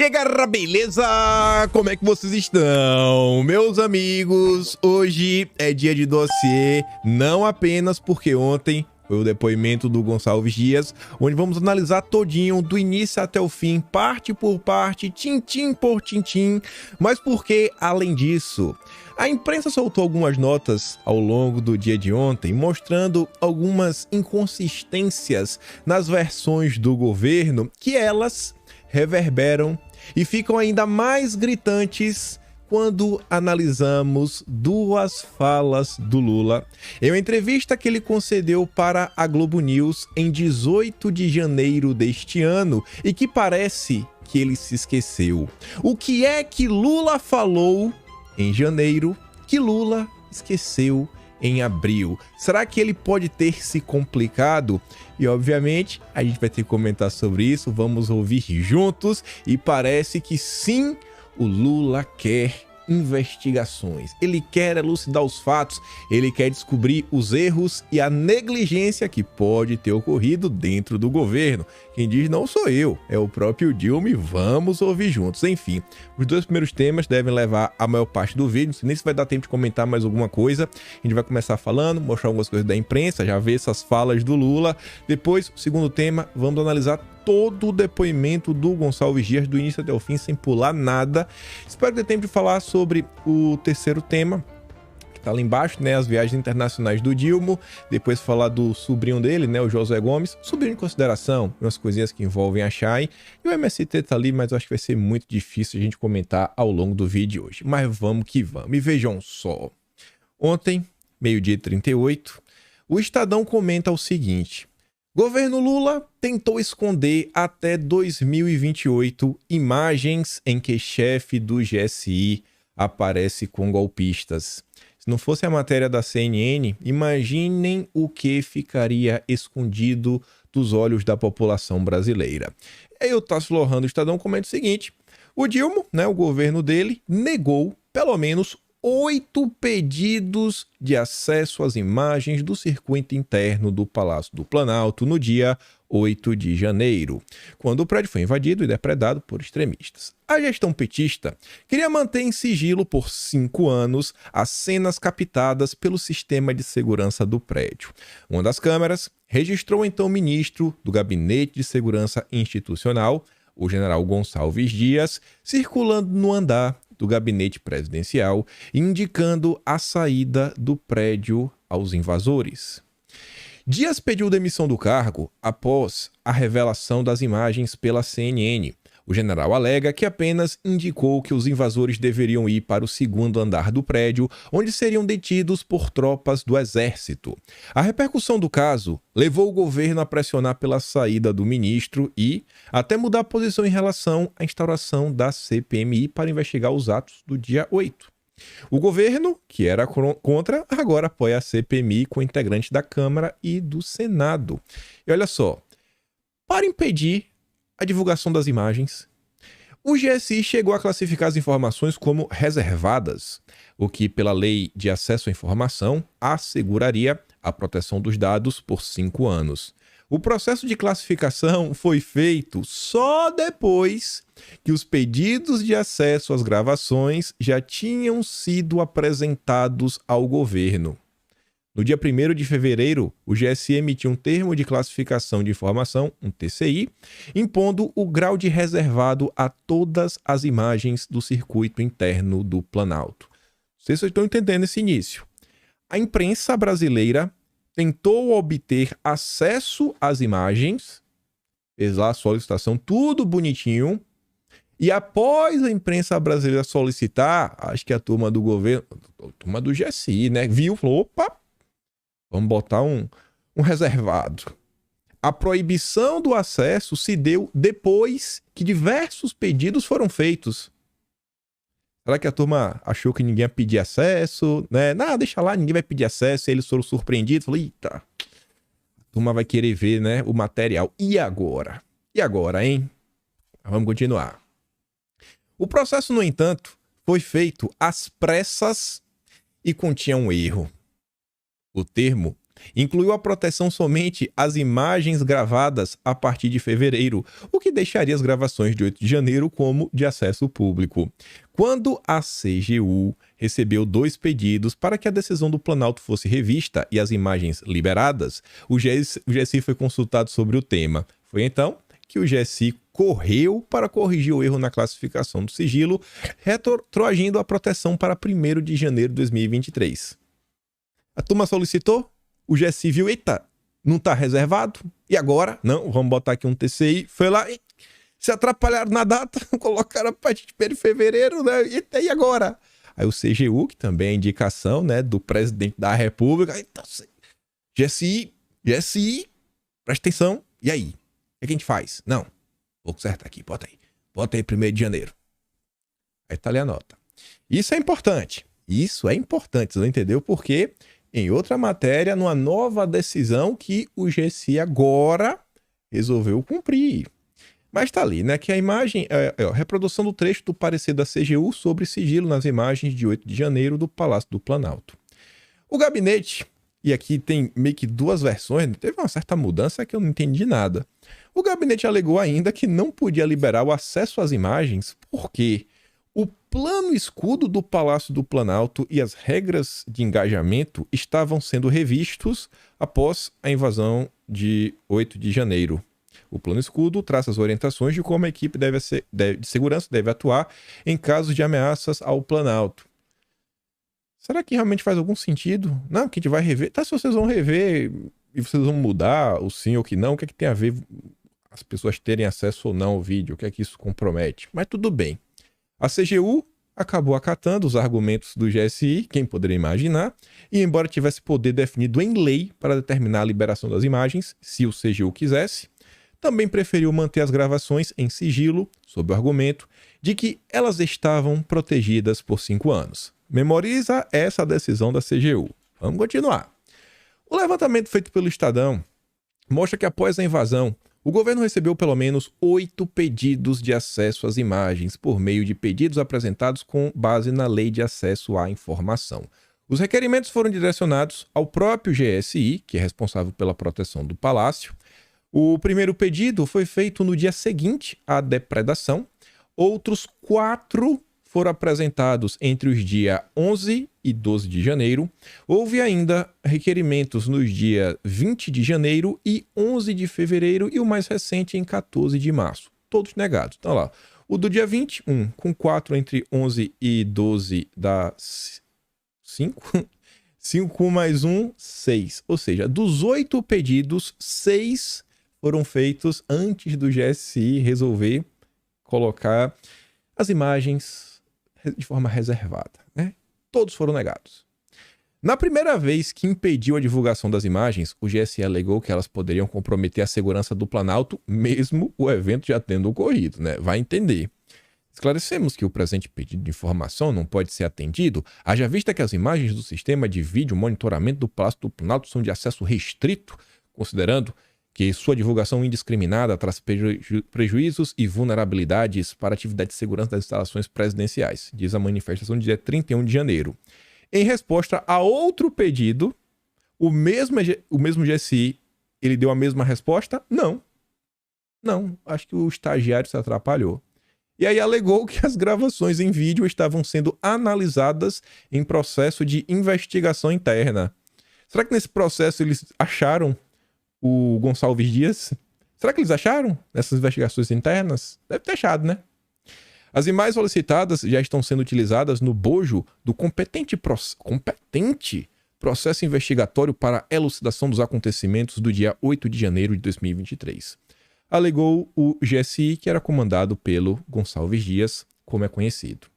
E aí, galera, beleza? Como é que vocês estão? Meus amigos, hoje é dia de dossiê, não apenas porque ontem foi o depoimento do Gonçalves Dias, onde vamos analisar todinho, do início até o fim, parte por parte, tintim por tintim, mas porque, além disso, a imprensa soltou algumas notas ao longo do dia de ontem, mostrando algumas inconsistências nas versões do governo, que elas reverberam e ficam ainda mais gritantes quando analisamos duas falas do Lula em uma entrevista que ele concedeu para a Globo News em 18 de janeiro deste ano e que parece que ele se esqueceu. O que é que Lula falou em janeiro que Lula esqueceu em abril? Será que ele pode ter se complicado? E obviamente a gente vai ter que comentar sobre isso, vamos ouvir juntos e parece que sim, o Lula quer investigações, ele quer elucidar os fatos, ele quer descobrir os erros e a negligência que pode ter ocorrido dentro do governo. Quem diz não sou eu, é o próprio Dilma e vamos ouvir juntos. Enfim, os dois primeiros temas devem levar a maior parte do vídeo, nem se vai dar tempo de comentar mais alguma coisa. A gente vai começar falando, mostrar algumas coisas da imprensa, já ver essas falas do Lula. Depois, o segundo tema, vamos analisar todo o depoimento do Gonçalves Dias, do início até o fim, sem pular nada. Espero ter tempo de falar sobre o terceiro tema, que tá lá embaixo, né, as viagens internacionais do Dilma. Depois falar do sobrinho dele, né, o José Gomes, sobrinho em consideração, umas coisinhas que envolvem a Chay. E o MST tá ali, mas eu acho que vai ser muito difícil a gente comentar ao longo do vídeo de hoje. Mas vamos que vamos. E vejam só, ontem, meio-dia 38, o Estadão comenta o seguinte: governo Lula tentou esconder até 2028 imagens em que chefe do GSI aparece com golpistas. Se não fosse a matéria da CNN, imaginem o que ficaria escondido dos olhos da população brasileira. Aí o Tasso Lohan do Estadão comenta o seguinte: o Dilma, né, o governo dele, negou pelo menos 8 pedidos de acesso às imagens do circuito interno do Palácio do Planalto no dia 8 de janeiro, quando o prédio foi invadido e depredado por extremistas. A gestão petista queria manter em sigilo por 5 anos as cenas captadas pelo sistema de segurança do prédio. Uma das câmeras registrou então o ministro do Gabinete de Segurança Institucional, o general Gonçalves Dias, circulando no andar do gabinete presidencial, indicando a saída do prédio aos invasores. Dias pediu demissão do cargo após a revelação das imagens pela CNN. O general alega que apenas indicou que os invasores deveriam ir para o segundo andar do prédio, onde seriam detidos por tropas do exército. A repercussão do caso levou o governo a pressionar pela saída do ministro e até mudar a posição em relação à instauração da CPMI para investigar os atos do dia 8. O governo, que era contra, agora apoia a CPMI com integrantes da Câmara e do Senado. E olha só, para impedir a divulgação das imagens, o GSI chegou a classificar as informações como reservadas, o que, pela Lei de Acesso à Informação, asseguraria a proteção dos dados por 5 anos. O processo de classificação foi feito só depois que os pedidos de acesso às gravações já tinham sido apresentados ao governo. No dia 1º de fevereiro, o GSI emitiu um termo de classificação de informação, um TCI, impondo o grau de reservado a todas as imagens do circuito interno do Planalto. Vocês estão entendendo esse início. A imprensa brasileira tentou obter acesso às imagens, fez lá a solicitação, tudo bonitinho, e após a imprensa brasileira solicitar, acho que a turma do governo, a turma do GSI, né, viu, falou, opa, vamos botar um reservado. A proibição do acesso se deu depois que diversos pedidos foram feitos. Será que a turma achou que ninguém ia pedir acesso, né? Não, deixa lá, ninguém vai pedir acesso. E eles foram surpreendidos. Falaram, eita, a turma vai querer ver, né, o material. E agora? E agora, hein? Vamos continuar. O processo, no entanto, foi feito às pressas e continha um erro. O termo incluiu a proteção somente às imagens gravadas a partir de fevereiro, o que deixaria as gravações de 8 de janeiro como de acesso público. Quando a CGU recebeu 2 pedidos para que a decisão do Planalto fosse revista e as imagens liberadas, o GSI foi consultado sobre o tema. Foi então que o GSI correu para corrigir o erro na classificação do sigilo, retroagindo a proteção para 1º de janeiro de 2023. A turma solicitou, o GSI viu, eita, não está reservado, e agora? Não, vamos botar aqui um TCI, foi lá e se atrapalharam na data, colocaram a partir de 1º de fevereiro, né? E agora? Aí o CGU, que também é indicação, né, do presidente da República, então, GSI, presta atenção, e aí? O que a gente faz? Não, vou consertar aqui, bota aí 1º de janeiro. Aí tá ali a nota. Isso é importante, você não entendeu? Porque em outra matéria, numa nova decisão que o GSI agora resolveu cumprir. Mas tá ali, né, que a imagem, reprodução do trecho do parecer da CGU sobre sigilo nas imagens de 8 de janeiro do Palácio do Planalto. O gabinete, e aqui tem meio que 2 versões, teve uma certa mudança que eu não entendi nada. O gabinete alegou ainda que não podia liberar o acesso às imagens porque o plano escudo do Palácio do Planalto e as regras de engajamento estavam sendo revistos após a invasão de 8 de janeiro. O plano escudo traça as orientações de como a equipe de segurança deve atuar em caso de ameaças ao Planalto. Será que realmente faz algum sentido? Não, que a gente vai rever. Tá, se vocês vão rever e vocês vão mudar o sim ou que não, o que é que tem a ver as pessoas terem acesso ou não ao vídeo? O que é que isso compromete? Mas tudo bem. A CGU acabou acatando os argumentos do GSI, quem poderia imaginar, e embora tivesse poder definido em lei para determinar a liberação das imagens, se o CGU quisesse, também preferiu manter as gravações em sigilo, sob o argumento de que elas estavam protegidas por 5 anos. Memoriza essa decisão da CGU. Vamos continuar. O levantamento feito pelo Estadão mostra que após a invasão, o governo recebeu pelo menos 8 pedidos de acesso às imagens por meio de pedidos apresentados com base na Lei de Acesso à Informação. Os requerimentos foram direcionados ao próprio GSI, que é responsável pela proteção do Palácio. O primeiro pedido foi feito no dia seguinte à depredação. Outros 4 foram apresentados entre os dias 11 e 12 de janeiro. Houve ainda requerimentos nos dias 20 de janeiro e 11 de fevereiro e o mais recente em 14 de março. Todos negados. Então lá, o do dia 21, com 4 entre 11 e 12 dá 5. 5 mais 1, 6. Ou seja, dos 8 pedidos, 6 foram feitos antes do GSI resolver colocar as imagens de forma reservada, né? Todos foram negados. Na primeira vez que impediu a divulgação das imagens, o GSI alegou que elas poderiam comprometer a segurança do Planalto, mesmo o evento já tendo ocorrido, né? Vai entender. Esclarecemos que o presente pedido de informação não pode ser atendido, haja vista que as imagens do sistema de vídeo monitoramento do Palácio do Planalto são de acesso restrito, considerando que sua divulgação indiscriminada traz prejuízos e vulnerabilidades para a atividade de segurança das instalações presidenciais, diz a manifestação do dia 31 de janeiro. Em resposta a outro pedido, o mesmo GSI, ele deu a mesma resposta? Não. Não, acho que o estagiário se atrapalhou. E aí alegou que as gravações em vídeo estavam sendo analisadas em processo de investigação interna. Será que nesse processo eles acharam o Gonçalves Dias? Será que eles acharam nessas investigações internas? Deve ter achado, né? As imagens solicitadas já estão sendo utilizadas no bojo do competente processo investigatório para elucidação dos acontecimentos do dia 8 de janeiro de 2023. Alegou o GSI, que era comandado pelo Gonçalves Dias, como é conhecido.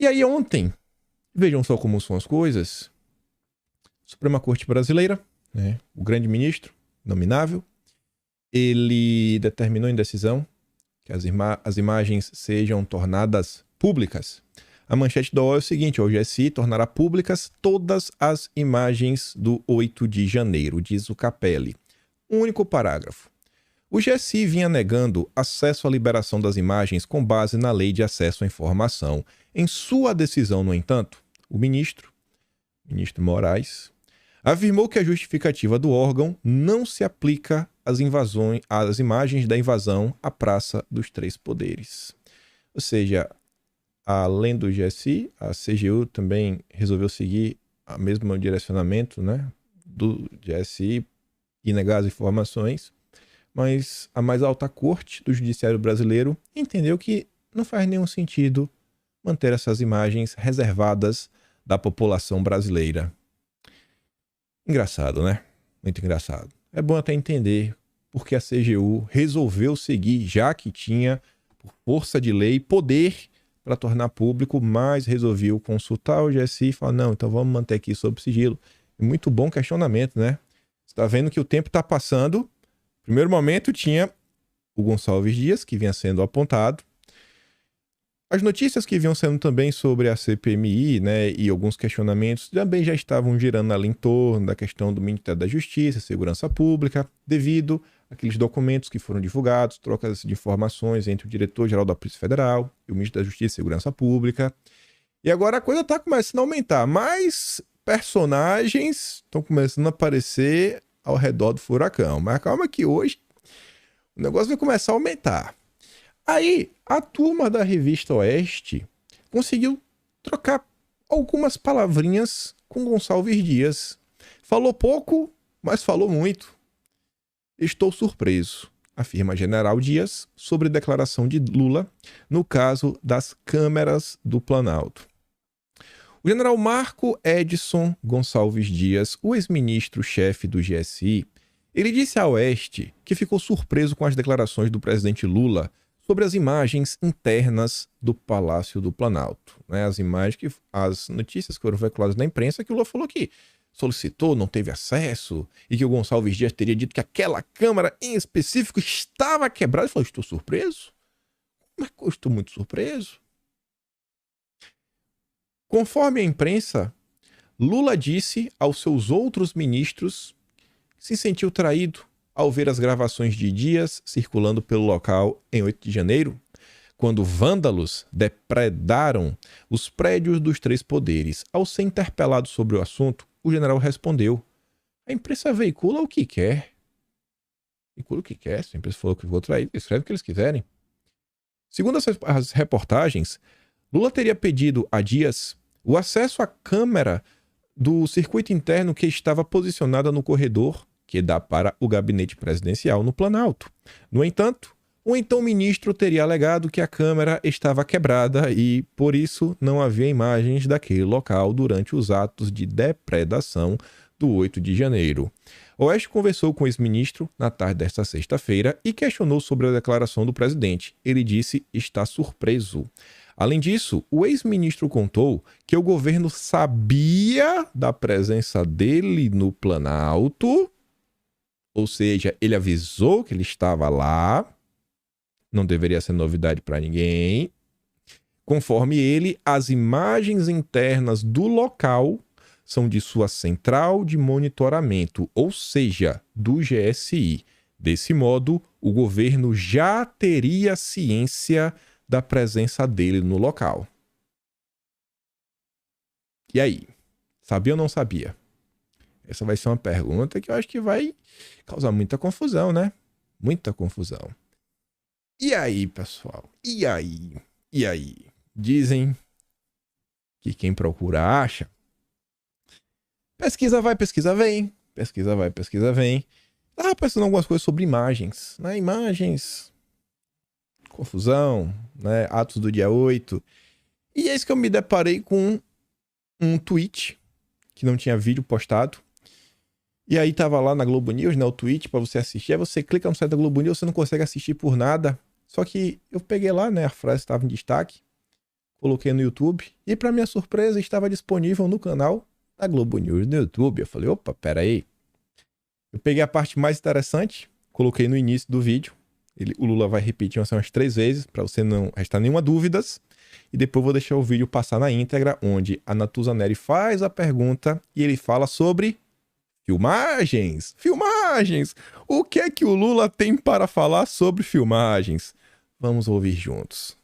E aí ontem, vejam só como são as coisas, Suprema Corte Brasileira, né, o grande ministro, nominável, ele determinou em decisão que as imagens sejam tornadas públicas. A manchete da OA é o seguinte: o GSI tornará públicas todas as imagens do 8 de janeiro, diz o Capelli. Um único parágrafo. O GSI vinha negando acesso à liberação das imagens com base na Lei de Acesso à Informação. Em sua decisão, no entanto, o ministro Moraes, afirmou que a justificativa do órgão não se aplica às imagens da invasão à Praça dos Três Poderes. Ou seja, além do GSI, a CGU também resolveu seguir o mesmo direcionamento, né, do GSI e negar as informações, mas a mais alta corte do judiciário brasileiro entendeu que não faz nenhum sentido manter essas imagens reservadas da população brasileira. Engraçado, né? Muito engraçado. É bom até entender porque a CGU resolveu seguir, já que tinha, por força de lei, poder para tornar público, mas resolveu consultar o GSI e falar, não, então vamos manter aqui sob sigilo. Muito bom questionamento, né? Você está vendo que o tempo está passando. No primeiro momento tinha o Gonçalves Dias, que vinha sendo apontado. As notícias que vinham sendo também sobre a CPMI, né, e alguns questionamentos também já estavam girando ali em torno da questão do Ministério da Justiça, Segurança Pública, devido àqueles documentos que foram divulgados, trocas de informações entre o diretor-geral da Polícia Federal e o Ministro da Justiça e Segurança Pública. E agora a coisa está começando a aumentar. Mais personagens estão começando a aparecer ao redor do furacão. Mas calma que hoje o negócio vai começar a aumentar. Aí, a turma da Revista Oeste conseguiu trocar algumas palavrinhas com Gonçalves Dias. Falou pouco, mas falou muito. Estou surpreso, afirma General Dias sobre declaração de Lula no caso das câmeras do Planalto. O general Marco Edson Gonçalves Dias, o ex-ministro-chefe do GSI, ele disse à Oeste que ficou surpreso com as declarações do presidente Lula sobre as imagens internas do Palácio do Planalto. Né? As notícias que foram veiculadas na imprensa, que o Lula falou que solicitou, não teve acesso, e que o Gonçalves Dias teria dito que aquela câmera em específico estava quebrada. Ele falou, estou surpreso? Mas eu estou muito surpreso. Conforme a imprensa, Lula disse aos seus outros ministros que se sentiu traído ao ver as gravações de Dias circulando pelo local em 8 de janeiro, quando vândalos depredaram os prédios dos Três Poderes. Ao ser interpelado sobre o assunto, o general respondeu: a imprensa veicula o que quer. Veicula o que quer, se a imprensa falou que ficou traído, escreve o que eles quiserem. Segundo as reportagens, Lula teria pedido a Dias o acesso à câmera do circuito interno que estava posicionada no corredor que dá para o gabinete presidencial no Planalto. No entanto, o então ministro teria alegado que a câmera estava quebrada e, por isso, não havia imagens daquele local durante os atos de depredação do 8 de janeiro. Oeste conversou com o ex-ministro na tarde desta sexta-feira e questionou sobre a declaração do presidente. Ele disse estar surpreso. Além disso, o ex-ministro contou que o governo sabia da presença dele no Planalto, ou seja, ele avisou que ele estava lá, não deveria ser novidade para ninguém. Conforme ele, as imagens internas do local são de sua central de monitoramento, ou seja, do GSI. Desse modo, o governo já teria ciência da presença dele no local. E aí? Sabia ou não sabia? Essa vai ser uma pergunta que eu acho que vai causar muita confusão, né? Muita confusão. E aí, pessoal? E aí? E aí? Dizem que quem procura acha. Pesquisa vai, pesquisa vem. Pesquisa vai, pesquisa vem. Tava pensando algumas coisas sobre imagens, né? Imagens, confusão, né? Atos do dia 8. E é isso que eu me deparei com um tweet que não tinha vídeo postado. E aí tava lá na Globo News, né, o tweet pra você assistir. Aí você clica no site da Globo News, você não consegue assistir por nada. Só que eu peguei lá, né, a frase estava em destaque, coloquei no YouTube e pra minha surpresa estava disponível no canal da Globo News no YouTube. Eu falei, opa, pera aí. Eu peguei a parte mais interessante, coloquei no início do vídeo. O Lula vai repetir umas 3 vezes pra você não restar nenhuma dúvida. E depois eu vou deixar o vídeo passar na íntegra, onde a Natuza Neri faz a pergunta e ele fala sobre filmagens. Filmagens! O que é que o Lula tem para falar sobre filmagens? Vamos ouvir juntos.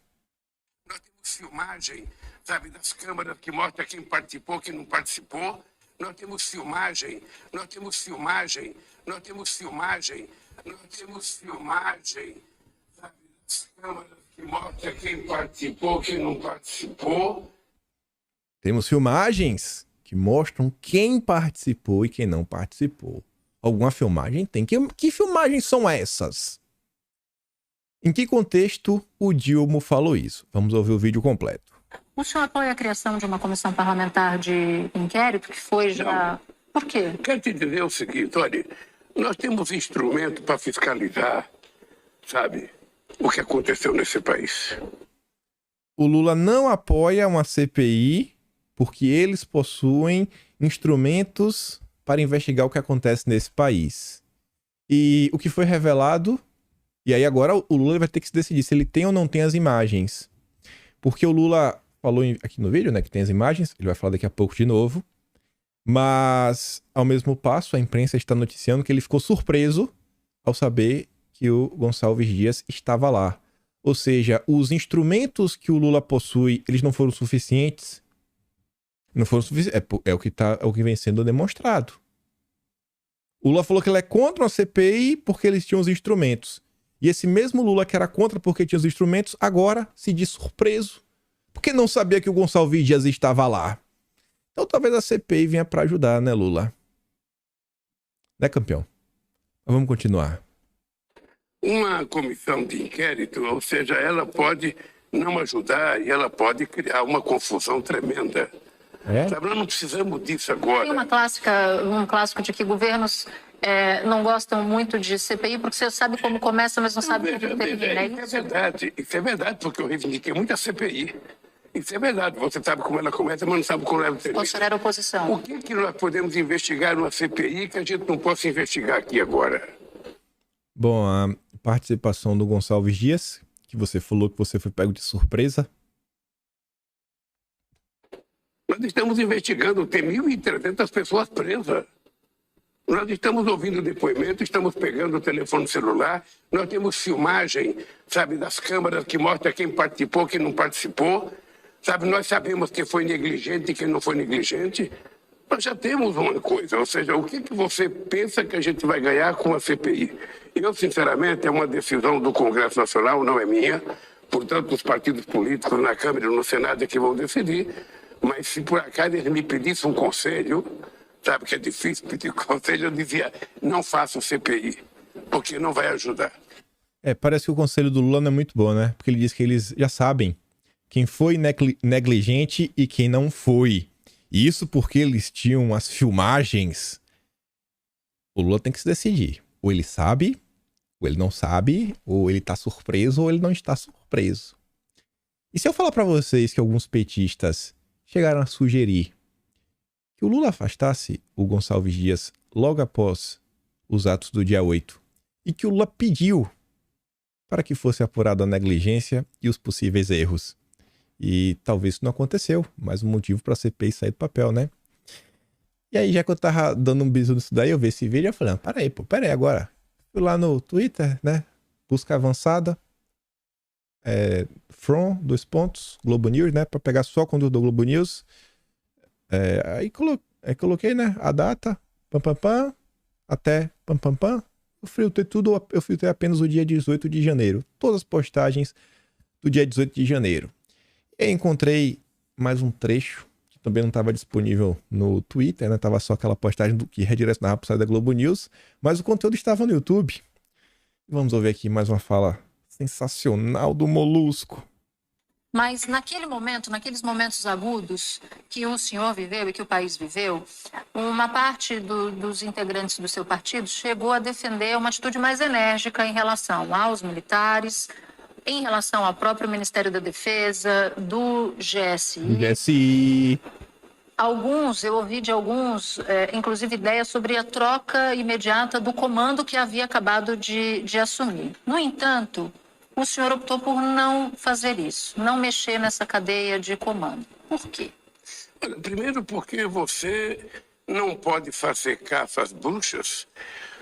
Nós temos filmagem, sabe, das câmaras que mostra quem participou, quem não participou. nós temos filmagem, nós temos filmagem, nós temos filmagem, nós temos filmagem, sabe, das câmeras que mostra quem participou, quem não participou. Temos filmagens que mostram quem participou e quem não participou. Alguma filmagem tem. Que filmagens são essas? Em que contexto o Dilma falou isso? Vamos ouvir o vídeo completo. O senhor apoia a criação de uma comissão parlamentar de inquérito que foi já... Não. Por quê? Quero te dizer o seguinte, olha, nós temos instrumento para fiscalizar, sabe, o que aconteceu nesse país. O Lula não apoia uma CPI porque eles possuem instrumentos para investigar o que acontece nesse país. E o que foi revelado... E aí agora o Lula vai ter que se decidir se ele tem ou não tem as imagens. Porque o Lula falou aqui no vídeo, né, que tem as imagens. Ele vai falar daqui a pouco de novo. Mas, ao mesmo passo, a imprensa está noticiando que ele ficou surpreso ao saber que o Gonçalves Dias estava lá. Ou seja, os instrumentos que o Lula possui, eles não foram suficientes. Não foram suficientes. É o que vem sendo demonstrado. O Lula falou que ele é contra uma CPI porque eles tinham os instrumentos. E esse mesmo Lula que era contra porque tinha os instrumentos, agora se diz surpreso. Porque não sabia que o Gonçalves Dias estava lá. Então talvez a CPI venha para ajudar, né, Lula? Né, campeão? Mas vamos continuar. Uma comissão de inquérito, ou seja, ela pode não ajudar e ela pode criar uma confusão tremenda. É? Sabe, nós não precisamos disso agora. Tem um clássico de que governos não gostam muito de CPI porque você sabe como começa, mas não sabe como termina. Isso é verdade, porque eu reivindiquei muito a CPI. Isso é verdade, você sabe como ela começa, mas não sabe como ela termina. Você era oposição. O que nós podemos investigar numa CPI que a gente não possa investigar aqui agora? Bom, a participação do Gonçalves Dias, que você falou que você foi pego de surpresa. Nós estamos investigando, tem 1.300 pessoas presas. Nós estamos ouvindo depoimento, estamos pegando o telefone celular, nós temos filmagem, sabe, das câmeras que mostra quem participou, quem não participou. Sabe, nós sabemos quem foi negligente e quem não foi negligente. Nós já temos uma coisa, ou seja, o que você pensa que a gente vai ganhar com a CPI? Eu, sinceramente, é uma decisão do Congresso Nacional, não é minha. Portanto, os partidos políticos na Câmara e no Senado é que vão decidir. Mas se por acaso eles me pedissem um conselho, sabe que é difícil pedir conselho, eu dizia, não faça o CPI, porque não vai ajudar. Parece que o conselho do Lula não é muito bom, né? Porque ele diz que eles já sabem quem foi negligente e quem não foi. E isso porque eles tinham as filmagens. O Lula tem que se decidir. Ou ele sabe, ou ele não sabe, ou ele tá surpreso, ou ele não está surpreso. E se eu falar pra vocês que alguns petistas chegaram a sugerir que o Lula afastasse o Gonçalves Dias logo após os atos do dia 8 e que o Lula pediu para que fosse apurada a negligência e os possíveis erros. E talvez isso não aconteceu, mais um motivo para a CPI sair do papel, né? E aí, já que eu tava dando um bisu nisso daí, eu vi esse vídeo e falei, peraí agora. Fui lá no Twitter, né? Busca avançada. From, Globo News, né? Pra pegar só o conteúdo do Globo News. Aí coloquei, né? A data, até Eu filtrei tudo, eu filtrei apenas o dia 18 de janeiro. Todas as postagens do dia 18 de janeiro. E encontrei mais um trecho, que também não estava disponível no Twitter, né? Tava só aquela postagem que redirecionava para o site da Globo News, mas o conteúdo estava no YouTube. Vamos ouvir aqui mais uma fala sensacional do Molusco. Mas naquele momento, naqueles momentos agudos que o senhor viveu e que o país viveu, uma parte dos integrantes do seu partido chegou a defender uma atitude mais enérgica em relação aos militares, em relação ao próprio Ministério da Defesa, do GSI. Eu ouvi de alguns, inclusive, ideias sobre a troca imediata do comando que havia acabado de assumir. No entanto, o senhor optou por não fazer isso, não mexer nessa cadeia de comando. Por quê? Olha, primeiro porque você não pode fazer caça às bruxas,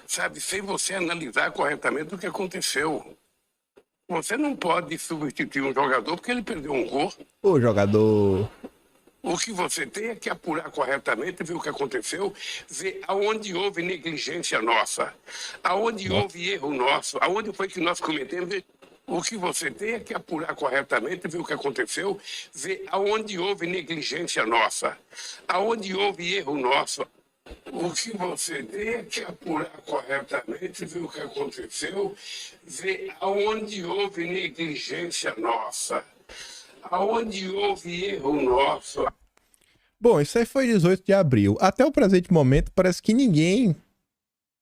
sabe, sem você analisar corretamente o que aconteceu. Você não pode substituir um jogador porque ele perdeu um gol. O jogador... O que você tem é que apurar corretamente, ver o que aconteceu, ver aonde houve negligência nossa, aonde houve erro nosso, aonde foi que nós cometemos. O que você tem é que apurar corretamente, ver o que aconteceu, ver aonde houve negligência nossa, aonde houve erro nosso. O que você tem é que apurar corretamente, ver o que aconteceu, ver aonde houve negligência nossa, aonde houve erro nosso. Bom, isso aí foi 18 de abril. Até o presente momento, parece que ninguém,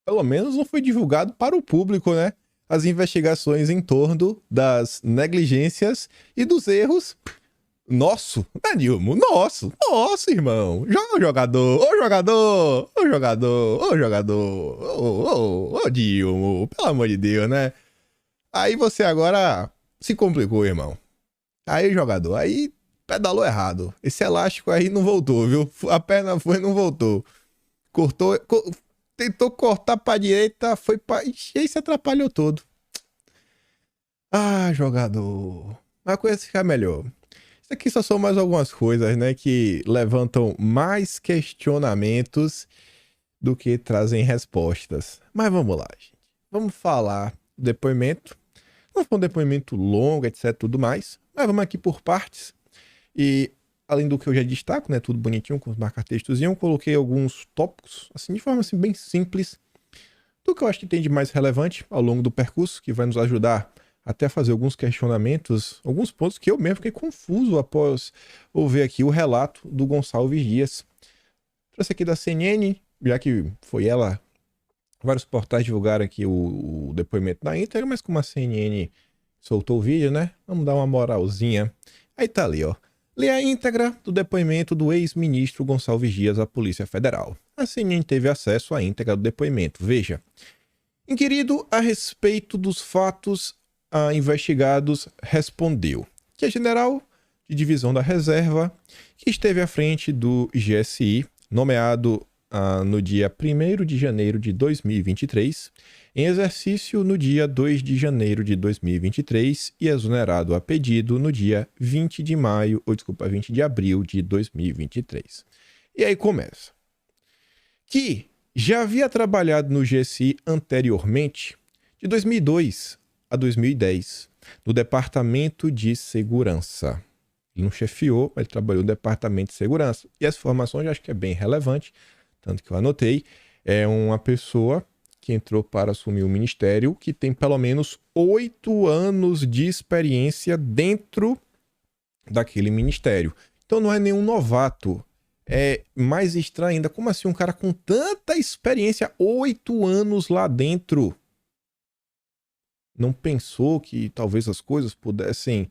pelo menos, não foi divulgado para o público, né? As investigações em torno das negligências e dos erros. Nosso, Danilmo, nosso, irmão. Ô jogador, ô jogador, ô jogador, ô jogador, ô Dilmo, pelo amor de Deus, né? Aí você agora se complicou, irmão. Aí, jogador, aí pedalou errado. Esse elástico aí não voltou, viu? A perna foi e não voltou. Cortou, tentou cortar pra direita, foi pra... E aí se atrapalhou todo. Ah, jogador. Mas com esse ficar melhor. Isso aqui só são mais algumas coisas, né? Que levantam mais questionamentos do que trazem respostas. Mas vamos lá, gente. Vamos falar do depoimento. Não foi um depoimento longo, etc, tudo mais. Mas vamos aqui por partes. E além do que eu já destaco, né, tudo bonitinho com os marca-textos, eu coloquei alguns tópicos, assim, de forma assim, bem simples, do que eu acho que tem de mais relevante ao longo do percurso, que vai nos ajudar até a fazer alguns questionamentos, alguns pontos que eu mesmo fiquei confuso após ouvir aqui o relato do Gonçalves Dias. Trouxe aqui da CNN, já que foi ela, vários portais divulgaram aqui o depoimento da íntegra, mas como a CNN soltou o vídeo, né, vamos dar uma moralzinha. Aí tá ali, ó. Lê a íntegra do depoimento do ex-ministro Gonçalves Dias à Polícia Federal. A CNN teve acesso à íntegra do depoimento. Veja. Inquirido a respeito dos fatos investigados respondeu que é general de divisão da reserva que esteve à frente do GSI, nomeado no dia 1º de janeiro de 2023, em exercício no dia 2 de janeiro de 2023 e exonerado a pedido no dia 20 de abril de 2023. E aí começa. Que já havia trabalhado no GSI anteriormente, de 2002 a 2010, no Departamento de Segurança. Ele não chefiou, mas ele trabalhou no Departamento de Segurança. E essa informação eu acho que é bem relevante, tanto que eu anotei. É uma pessoa que entrou para assumir o ministério, que tem pelo menos 8 anos de experiência dentro daquele ministério. Então não é nenhum novato. É mais estranho ainda. Como assim um cara com tanta experiência, 8 anos lá dentro, não pensou que talvez as coisas pudessem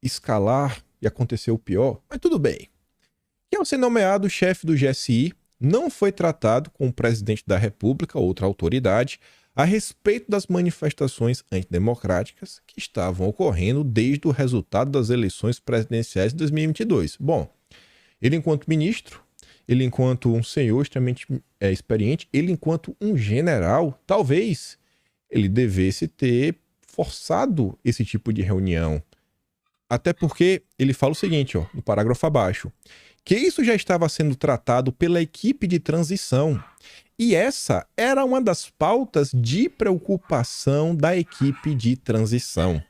escalar e acontecer o pior? Mas tudo bem. E ao ser nomeado chefe do GSI, não foi tratado com o presidente da República ou outra autoridade a respeito das manifestações antidemocráticas que estavam ocorrendo desde o resultado das eleições presidenciais de 2022. Bom, ele enquanto ministro, ele enquanto um senhor extremamente experiente, ele enquanto um general, talvez ele devesse ter forçado esse tipo de reunião. Até porque ele fala o seguinte, ó, no parágrafo abaixo, que isso já estava sendo tratado pela equipe de transição. E essa era uma das pautas de preocupação da equipe de transição.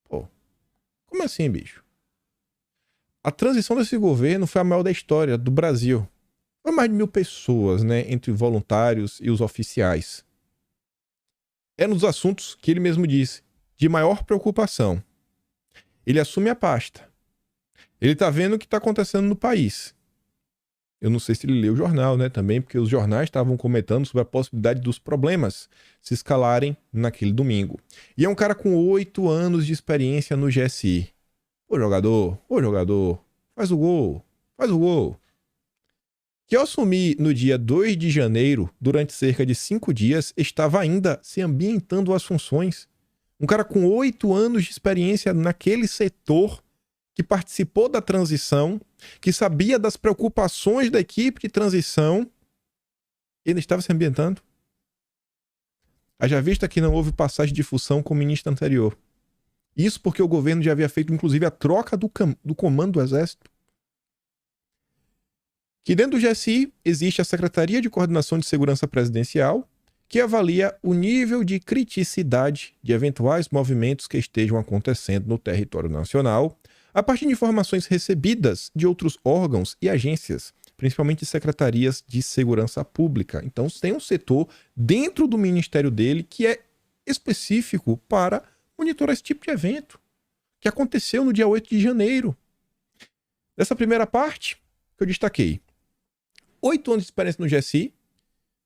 Pô, como assim, bicho? A transição desse governo foi a maior da história do Brasil. Foi mais de 1.000 pessoas, né, entre voluntários e os oficiais. É um dos assuntos que ele mesmo disse, de maior preocupação. Ele assume a pasta. Ele tá vendo o que está acontecendo no país. Eu não sei se ele leu o jornal, né, também, porque os jornais estavam comentando sobre a possibilidade dos problemas se escalarem naquele domingo. E é um cara com 8 anos de experiência no GSI. Ô jogador, faz o gol. Que ao assumir no dia 2 de janeiro, durante cerca de 5 dias, estava ainda se ambientando as funções. Um cara com 8 anos de experiência naquele setor, que participou da transição, que sabia das preocupações da equipe de transição, ele estava se ambientando. Haja vista que não houve passagem de função com o ministro anterior. Isso porque o governo já havia feito, inclusive, a troca do comando do Exército. que dentro do GSI existe a Secretaria de Coordenação de Segurança Presidencial, que avalia o nível de criticidade de eventuais movimentos que estejam acontecendo no território nacional, a partir de informações recebidas de outros órgãos e agências, principalmente secretarias de segurança pública. Então, tem um setor dentro do ministério dele que é específico para monitorar esse tipo de evento, que aconteceu no dia 8 de janeiro. Dessa primeira parte que eu destaquei, 8 anos de experiência no GSI,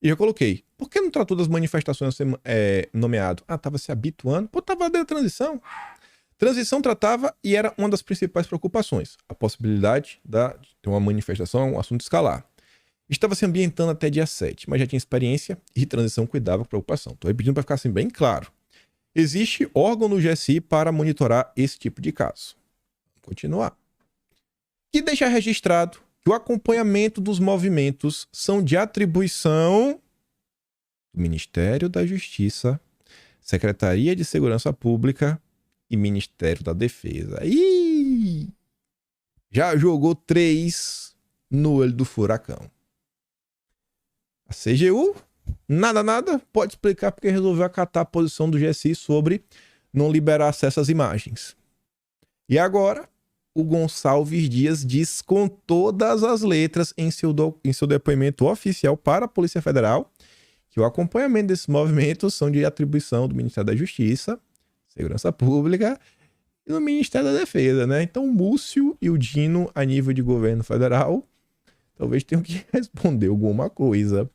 e eu coloquei, por que não tratou das manifestações a ser nomeado? Estava se habituando, estava dentro da transição. Transição tratava e era uma das principais preocupações, a possibilidade de ter uma manifestação, um assunto escalar. Estava se ambientando até dia 7, mas já tinha experiência e transição cuidava com preocupação. Estou repetindo para ficar assim bem claro. Existe órgão no GSI para monitorar esse tipo de caso. Vamos continuar. Que deixa registrado que o acompanhamento dos movimentos são de atribuição do Ministério da Justiça, Secretaria de Segurança Pública e Ministério da Defesa. Ih! Já jogou 3 no olho do furacão. A CGU, nada, pode explicar porque resolveu acatar a posição do GSI sobre não liberar acesso às imagens. E agora, o Gonçalves Dias diz com todas as letras em seu depoimento oficial para a Polícia Federal que o acompanhamento desses movimentos são de atribuição do Ministério da Justiça, Segurança Pública e do Ministério da Defesa, né? Então o Múcio e o Dino, a nível de governo federal, talvez tenham que responder alguma coisa.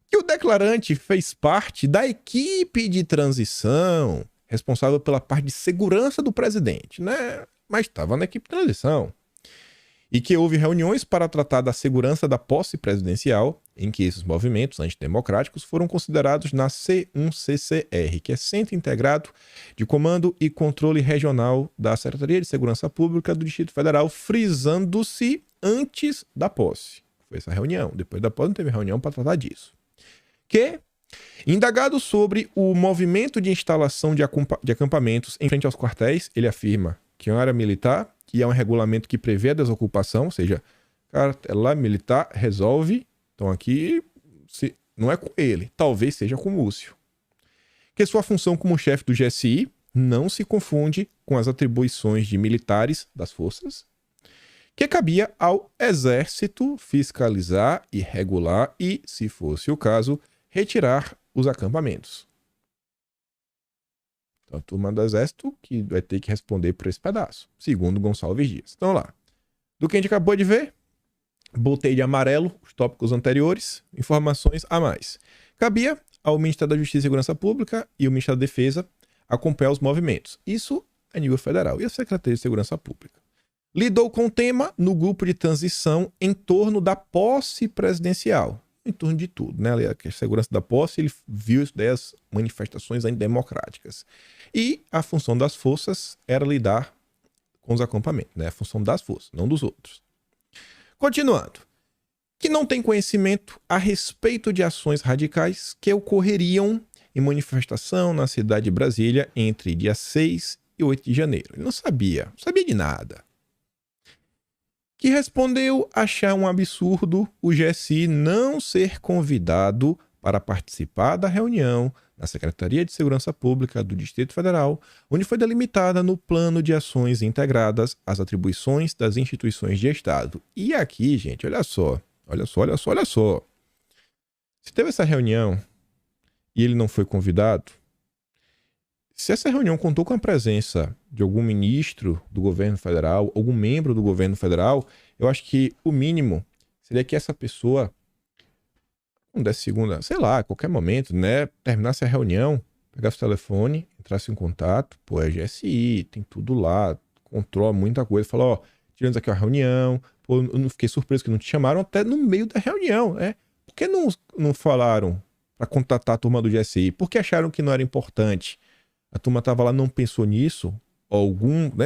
Que o declarante fez parte da equipe de transição responsável pela parte de segurança do presidente, né? Mas estava na equipe de transição. E que houve reuniões para tratar da segurança da posse presidencial, em que esses movimentos antidemocráticos foram considerados na C1CCR, que é Centro Integrado de Comando e Controle Regional da Secretaria de Segurança Pública do Distrito Federal, frisando-se antes da posse. Foi essa reunião. Depois da posse não teve reunião para tratar disso. Que, indagado sobre o movimento de instalação de acampamentos em frente aos quartéis, ele afirma que é uma área militar, que é um regulamento que prevê a desocupação, ou seja, cara, é lá militar, resolve, então aqui não é com ele, talvez seja com o Múcio. Que sua função como chefe do GSI não se confunde com as atribuições de militares das forças, que cabia ao Exército fiscalizar e regular e, se fosse o caso, retirar os acampamentos. Então, a turma do Exército que vai ter que responder por esse pedaço, segundo Gonçalves Dias. Então, lá. Do que a gente acabou de ver, botei de amarelo os tópicos anteriores, informações a mais. Cabia ao Ministério da Justiça e Segurança Pública e o Ministério da Defesa acompanhar os movimentos. Isso a nível federal. E a Secretaria de Segurança Pública lidou com o tema no grupo de transição em torno da posse presidencial. Em torno de tudo, né? A segurança da posse, ele viu isso daí, as manifestações antidemocráticas. E a função das forças era lidar com os acampamentos, né? A função das forças, não dos outros. Continuando. Que não tem conhecimento a respeito de ações radicais que ocorreriam em manifestação na cidade de Brasília entre dia 6 e 8 de janeiro. Ele não sabia de nada. Que respondeu achar um absurdo o GSI não ser convidado para participar da reunião na Secretaria de Segurança Pública do Distrito Federal, onde foi delimitada no plano de ações integradas as atribuições das instituições de Estado. E aqui, gente, olha só. Se teve essa reunião e ele não foi convidado, se essa reunião contou com a presença de algum ministro do governo federal, algum membro do governo federal, eu acho que o mínimo seria que essa pessoa, não desse segunda, sei lá, a qualquer momento, né, terminasse a reunião, pegasse o telefone, entrasse em contato, pô, é GSI, tem tudo lá, controla muita coisa, fala, ó, tiramos aqui a reunião, pô, eu não fiquei surpreso que não te chamaram até no meio da reunião, né? Por que não falaram para contatar a turma do GSI? Por que acharam que não era importante? A turma estava lá, não pensou nisso?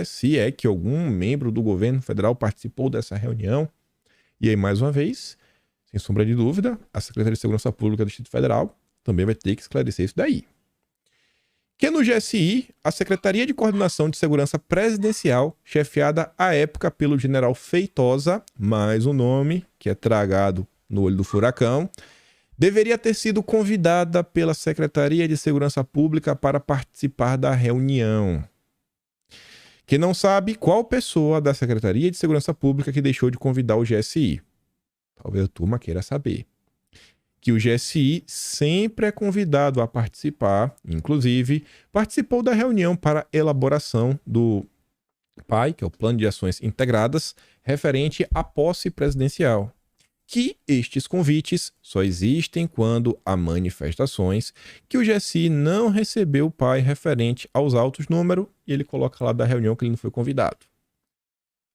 Se é que algum membro do governo federal participou dessa reunião. E aí, mais uma vez, sem sombra de dúvida, a Secretaria de Segurança Pública do Distrito Federal também vai ter que esclarecer isso daí. Que no GSI, a Secretaria de Coordenação de Segurança Presidencial, chefiada à época pelo general Feitosa, mais um nome que é tragado no olho do furacão, deveria ter sido convidada pela Secretaria de Segurança Pública para participar da reunião. Quem não sabe qual pessoa da Secretaria de Segurança Pública que deixou de convidar o GSI? Talvez a turma queira saber. Que o GSI sempre é convidado a participar, inclusive participou da reunião para elaboração do PAI, que é o Plano de Ações Integradas, referente à posse presidencial. Que estes convites só existem quando há manifestações que o GSI não recebeu o PAI referente aos autos número e ele coloca lá da reunião que ele não foi convidado.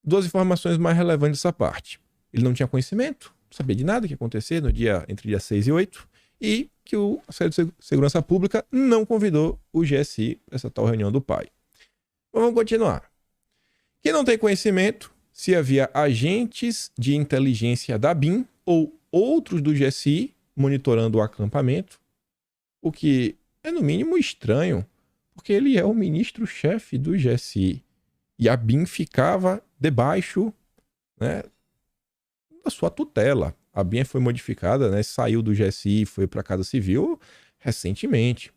Duas informações mais relevantes dessa parte. Ele não tinha conhecimento, não sabia de nada que ia acontecer entre dia 6 e 8 e que o Secretaria de Segurança Pública não convidou o GSI para essa tal reunião do PAI. Vamos continuar. Quem não tem conhecimento se havia agentes de inteligência da BIM ou outros do GSI monitorando o acampamento, o que é no mínimo estranho, porque ele é o ministro-chefe do GSI e a BIM ficava debaixo, né, da sua tutela. A BIM foi modificada, né, saiu do GSI e foi para a Casa Civil recentemente.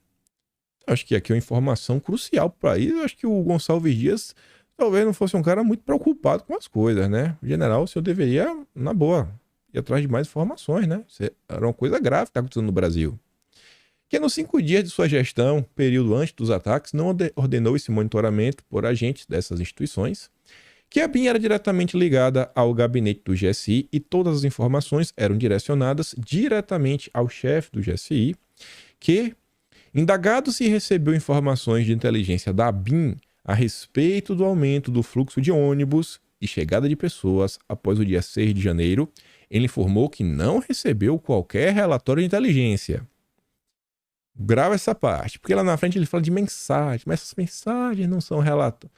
Acho que aqui é uma informação crucial para isso. Acho que o Gonçalves Dias talvez não fosse um cara muito preocupado com as coisas, né? O general, o senhor deveria, na boa, ir atrás de mais informações, né? Era uma coisa grave que está acontecendo no Brasil. Que nos 5 dias de sua gestão, período antes dos ataques, não ordenou esse monitoramento por agentes dessas instituições, que a BIM era diretamente ligada ao gabinete do GSI e todas as informações eram direcionadas diretamente ao chefe do GSI, que, indagado se recebeu informações de inteligência da BIM a respeito do aumento do fluxo de ônibus e chegada de pessoas após o dia 6 de janeiro, ele informou que não recebeu qualquer relatório de inteligência. Grava essa parte, porque lá na frente ele fala de mensagem, mas essas mensagens não são relato.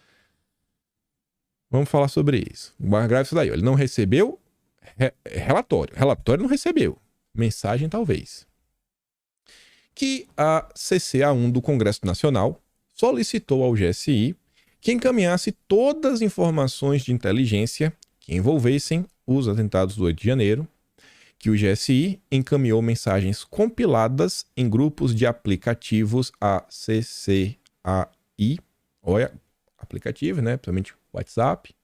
Vamos falar sobre isso. Grava isso daí. Ele não recebeu relatório. Relatório não recebeu. Mensagem talvez. Que a CCA1 do Congresso Nacional solicitou ao GSI que encaminhasse todas as informações de inteligência que envolvessem os atentados do 8 de janeiro, que o GSI encaminhou mensagens compiladas em grupos de aplicativos a CCAI, olha, aplicativo, né, principalmente WhatsApp.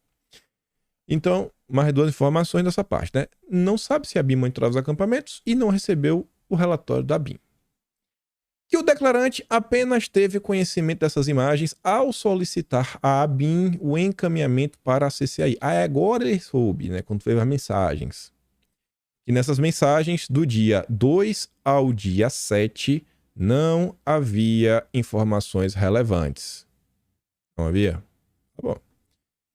Então, mais duas informações dessa parte, né? Não sabe se a BIM monitorava os acampamentos e não recebeu o relatório da BIM. Que o declarante apenas teve conhecimento dessas imagens ao solicitar à ABIN o encaminhamento para a CCAI. Agora ele soube, né, quando teve as mensagens. E nessas mensagens, do dia 2 ao dia 7, não havia informações relevantes. Não havia? Tá bom.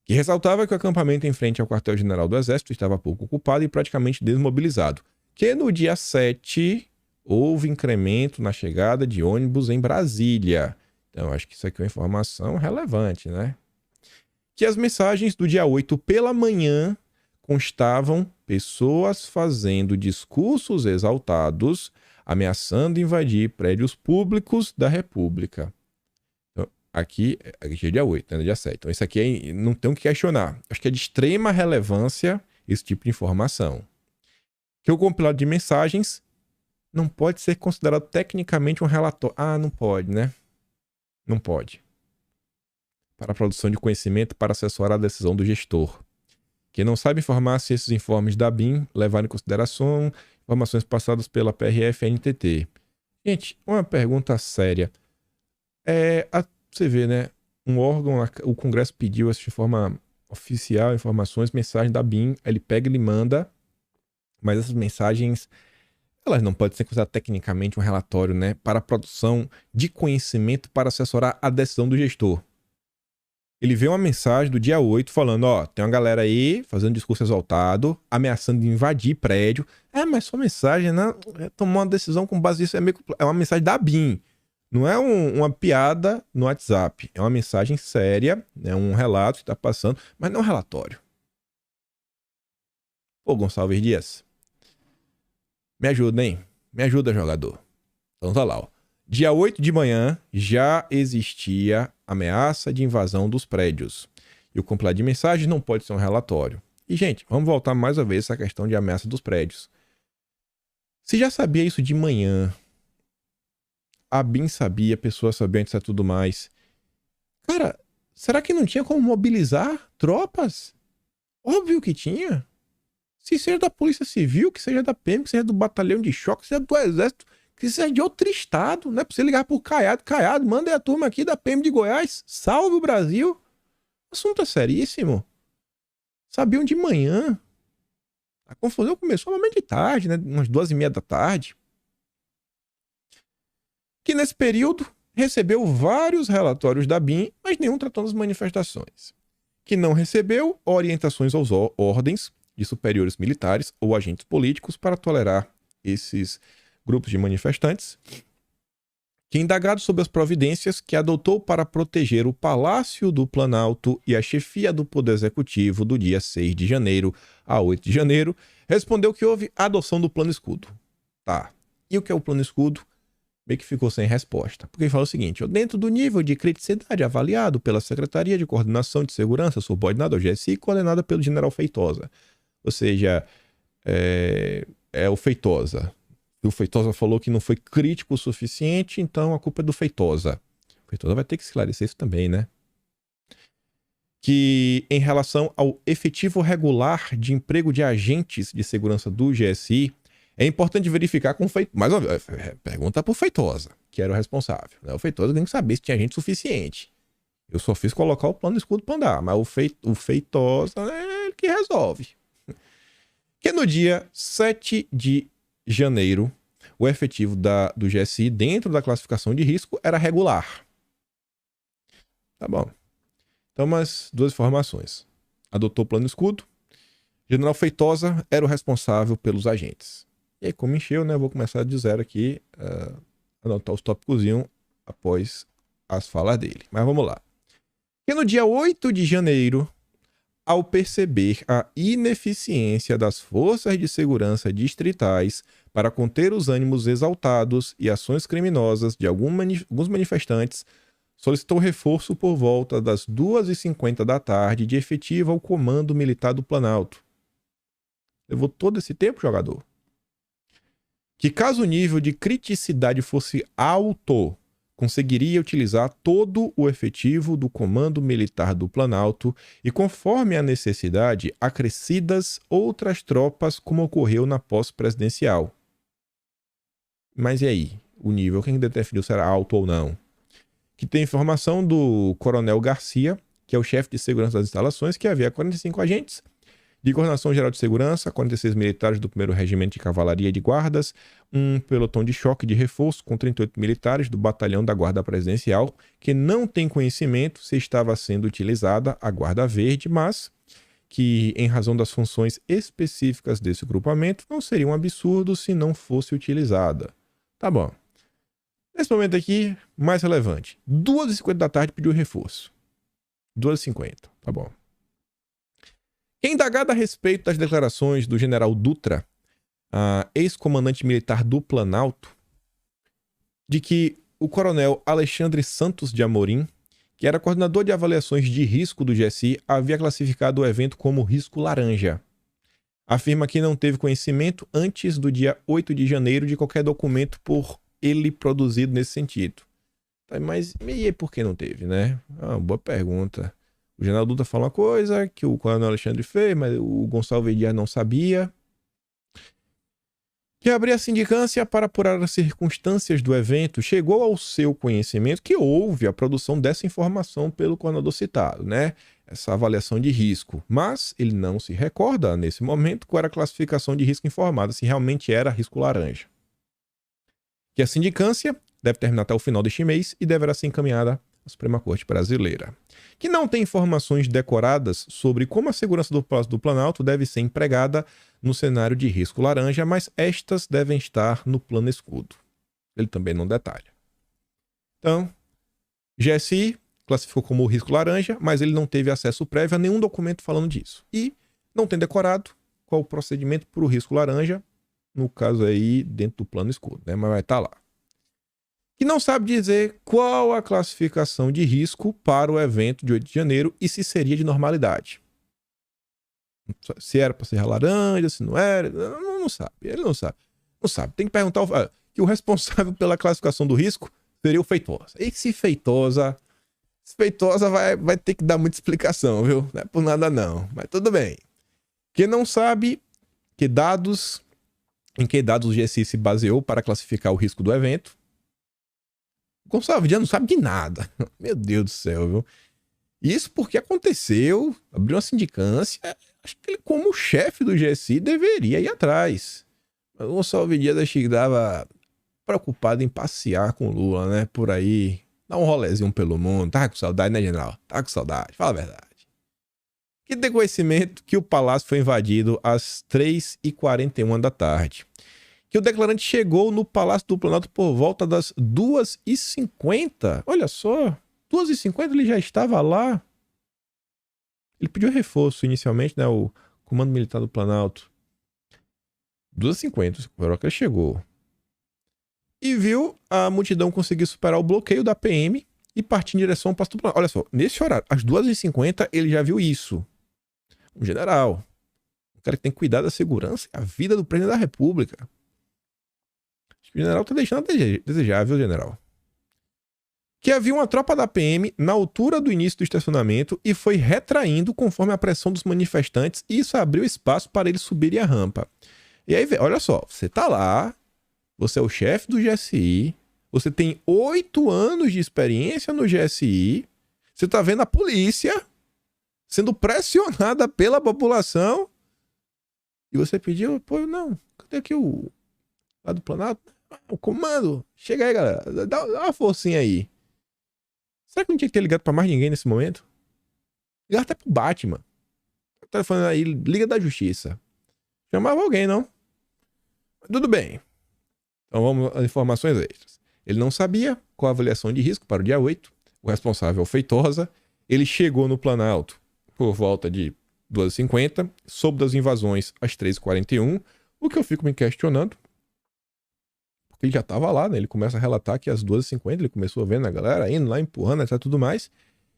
Que ressaltava que o acampamento em frente ao quartel-general do Exército estava pouco ocupado e praticamente desmobilizado. Que no dia 7... houve incremento na chegada de ônibus em Brasília. Então, acho que isso aqui é uma informação relevante, né? Que as mensagens do dia 8 pela manhã constavam pessoas fazendo discursos exaltados, ameaçando invadir prédios públicos da República. Então, aqui é dia 8, né? Dia 7. Então, isso aqui não tem o que questionar. Acho que é de extrema relevância esse tipo de informação. Que o compilado de mensagens não pode ser considerado tecnicamente um relatório. Não pode, né? Não pode. Para a produção de conhecimento para assessorar a decisão do gestor. Quem não sabe informar se esses informes da BIM levaram em consideração informações passadas pela PRF e NTT. Gente, uma pergunta séria. Você vê, né? Um órgão, o Congresso pediu de forma oficial informações, mensagens da BIM, ele pega e ele manda, mas essas mensagens elas não podem ser consideradas tecnicamente um relatório, né, para a produção de conhecimento para assessorar a decisão do gestor. Ele vê uma mensagem do dia 8 falando, tem uma galera aí fazendo discurso exaltado, ameaçando de invadir prédio. Mas sua mensagem, né, tomou uma decisão com base nisso, é uma mensagem da BIM. Não é uma piada no WhatsApp, é uma mensagem séria, é um relato que está passando, mas não é um relatório. Ô, Gonçalves Dias, me ajuda, hein? Me ajuda, jogador. Então tá lá, ó. Dia 8 de manhã, já existia ameaça de invasão dos prédios. E o compilado de mensagens não pode ser um relatório. E, gente, vamos voltar mais uma vez essa questão de ameaça dos prédios. Se já sabia isso de manhã, a BIM sabia, pessoas sabiam, etc, tudo mais. Cara, será que não tinha como mobilizar tropas? Óbvio que tinha. Se seja da Polícia Civil, que seja da PM, que seja do Batalhão de Choque, que seja do Exército, que seja de outro estado. Não é pra você ligar pro Caiado. Caiado, manda aí a turma aqui da PM de Goiás. Salve o Brasil. O assunto é seríssimo. Sabiam de manhã. A confusão começou normalmente de tarde, né? Umas 2h30 da tarde. Que nesse período recebeu vários relatórios da BIM, mas nenhum tratando as manifestações. Que não recebeu orientações aos ordens de superiores militares ou agentes políticos para tolerar esses grupos de manifestantes. Que indagado sobre as providências que adotou para proteger o Palácio do Planalto e a chefia do Poder Executivo do dia 6 de janeiro a 8 de janeiro, respondeu que houve adoção do Plano Escudo. Tá. E o que é o Plano Escudo? Meio que ficou sem resposta. Porque ele falou o seguinte: dentro do nível de criticidade avaliado pela Secretaria de Coordenação de Segurança, subordinada ao GSI, coordenada pelo General Feitosa. Ou seja, é o Feitosa. O Feitosa falou que não foi crítico o suficiente, então a culpa é do Feitosa. O Feitosa vai ter que esclarecer isso também, né? Que em relação ao efetivo regular de emprego de agentes de segurança do GSI, é importante verificar com o Feitosa. Mais uma vez, pergunta para o Feitosa, que era o responsável. Né? O Feitosa tem que saber se tinha gente suficiente. Eu só fiz colocar o plano escudo para andar, mas o Feitosa é ele que resolve. Que no dia 7 de janeiro, o efetivo do GSI dentro da classificação de risco era regular. Tá bom. Então, umas duas informações. Adotou o plano escudo. General Feitosa era o responsável pelos agentes. E aí, como encheu, né? Eu vou começar de zero aqui, anotar os tópicozinhos após as falas dele. Mas vamos lá. Que no dia 8 de janeiro, ao perceber a ineficiência das forças de segurança distritais para conter os ânimos exaltados e ações criminosas de alguns manifestantes, solicitou reforço por volta das 2h50 da tarde de efetivo ao Comando Militar do Planalto. Levou todo esse tempo, jogador? Que caso o nível de criticidade fosse alto, conseguiria utilizar todo o efetivo do Comando Militar do Planalto e, conforme a necessidade, acrescidas outras tropas, como ocorreu na pós-presidencial. Mas e aí? O nível, quem definiu se era alto ou não? Que tem informação do Coronel Garcia, que é o chefe de segurança das instalações, que havia 45 agentes de Coordenação Geral de Segurança, 46 militares do 1º Regimento de Cavalaria de Guardas, um pelotão de choque de reforço com 38 militares do Batalhão da Guarda Presidencial, que não tem conhecimento se estava sendo utilizada a Guarda Verde, mas que, em razão das funções específicas desse grupamento, não seria um absurdo se não fosse utilizada. Tá bom. Nesse momento aqui, mais relevante. 2h50 da tarde pediu reforço. 2h50, tá bom. Indagado a respeito das declarações do general Dutra, ex-comandante militar do Planalto, de que o coronel Alexandre Santos de Amorim, que era coordenador de avaliações de risco do GSI, havia classificado o evento como risco laranja. Afirma que não teve conhecimento antes do dia 8 de janeiro de qualquer documento por ele produzido nesse sentido. Mas e aí por que não teve, né? Boa pergunta. O general Dutra falou uma coisa que o coronel Alexandre fez, mas o Gonçalves Dias não sabia. Que abrir a sindicância para apurar as circunstâncias do evento, chegou ao seu conhecimento que houve a produção dessa informação pelo coordenador citado, né? Essa avaliação de risco. Mas ele não se recorda, nesse momento, qual era a classificação de risco informada, se realmente era risco laranja. Que a sindicância deve terminar até o final deste mês e deverá ser encaminhada à Suprema Corte Brasileira. Que não tem informações decoradas sobre como a segurança do Palácio do Planalto deve ser empregada no cenário de risco laranja, mas estas devem estar no plano escudo. Ele também não detalha. Então, GSI classificou como risco laranja, mas ele não teve acesso prévio a nenhum documento falando disso. E não tem decorado qual o procedimento para o risco laranja, no caso aí dentro do plano escudo, né? Mas vai estar lá. que não sabe dizer qual a classificação de risco para o evento de 8 de janeiro e se seria de normalidade. Se era para ser laranja, se não era, não sabe. Ele não sabe. Não sabe. Tem que perguntar que o responsável pela classificação do risco seria o Feitosa. E se Feitosa vai ter que dar muita explicação, viu? Não é por nada não, mas tudo bem. Quem não sabe em que dados o GSI se baseou para classificar o risco do evento, o Gonçalves Dias não sabe de nada. Meu Deus do céu, viu? Isso porque aconteceu, abriu uma sindicância, acho que ele, como chefe do GSI, deveria ir atrás. Mas o Gonçalves Dias acho que estava preocupado em passear com o Lula, né? Por aí, dar um rolezinho pelo mundo. Tava com saudade, né, general? Tava com saudade, fala a verdade. Que tem conhecimento que o palácio foi invadido às 3h41 da tarde. Que o declarante chegou no Palácio do Planalto por volta das 2h50. Olha só, 2h50 ele já estava lá. Ele pediu reforço inicialmente, né? O Comando Militar do Planalto. 2h50, o Heróclito chegou. E viu a multidão conseguir superar o bloqueio da PM e partir em direção ao Palácio do Planalto. Olha só, nesse horário, às 2h50, ele já viu isso. Um general. Um cara que tem que cuidar da segurança e a vida do presidente da República. Acho que o general tá deixando a desejar, viu, general? Que havia uma tropa da PM na altura do início do estacionamento e foi retraindo conforme a pressão dos manifestantes e isso abriu espaço para eles subirem a rampa. E aí, olha só, você tá lá, você é o chefe do GSI, você tem 8 anos de experiência no GSI, você tá vendo a polícia sendo pressionada pela população e você pediu apoio, não, cadê aqui o lá do Planalto? O comando, chega aí, galera, dá uma forcinha aí. Será que não tinha que ter ligado pra mais ninguém nesse momento? Ligar até pro Batman. O telefone aí, Liga da Justiça. Chamava alguém, não? Tudo bem. Então vamos às informações extras. Ele não sabia qual a avaliação de risco para o dia 8. O responsável Feitosa. Ele chegou no Planalto por volta de 2h50. Soube das invasões às 3h41. O que eu fico me questionando. Porque ele já estava lá, né? Ele começa a relatar que às 2h50 ele começou vendo a galera indo lá, empurrando, etc, tudo mais.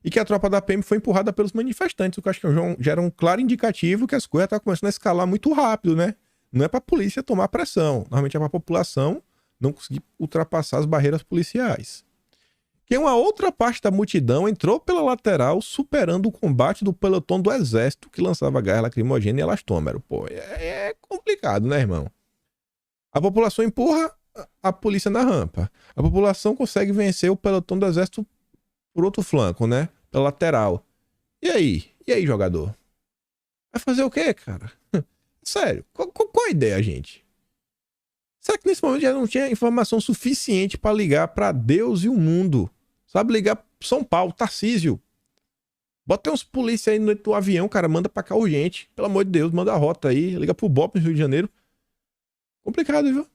E que a tropa da PM foi empurrada pelos manifestantes. O que eu acho que já era um claro indicativo que as coisas estavam começando a escalar muito rápido, né? Não é para a polícia tomar pressão. Normalmente é para a população não conseguir ultrapassar as barreiras policiais. Que uma outra parte da multidão entrou pela lateral, superando o combate do pelotão do exército que lançava gás lacrimogênea e elastômero. Pô, é complicado, né, irmão? A população empurra a polícia na rampa. A população consegue vencer o pelotão do exército por outro flanco, né? Pela lateral. E aí? E aí, jogador? Vai fazer o quê, cara? Sério, qual a ideia, gente? Será que nesse momento já não tinha informação suficiente para ligar para Deus e o mundo? Sabe, ligar para São Paulo, Tarcísio. Bota uns polícia aí no avião, cara, manda para cá urgente. Pelo amor de Deus, manda a rota aí. Liga pro BOP no Rio de Janeiro. Complicado, viu?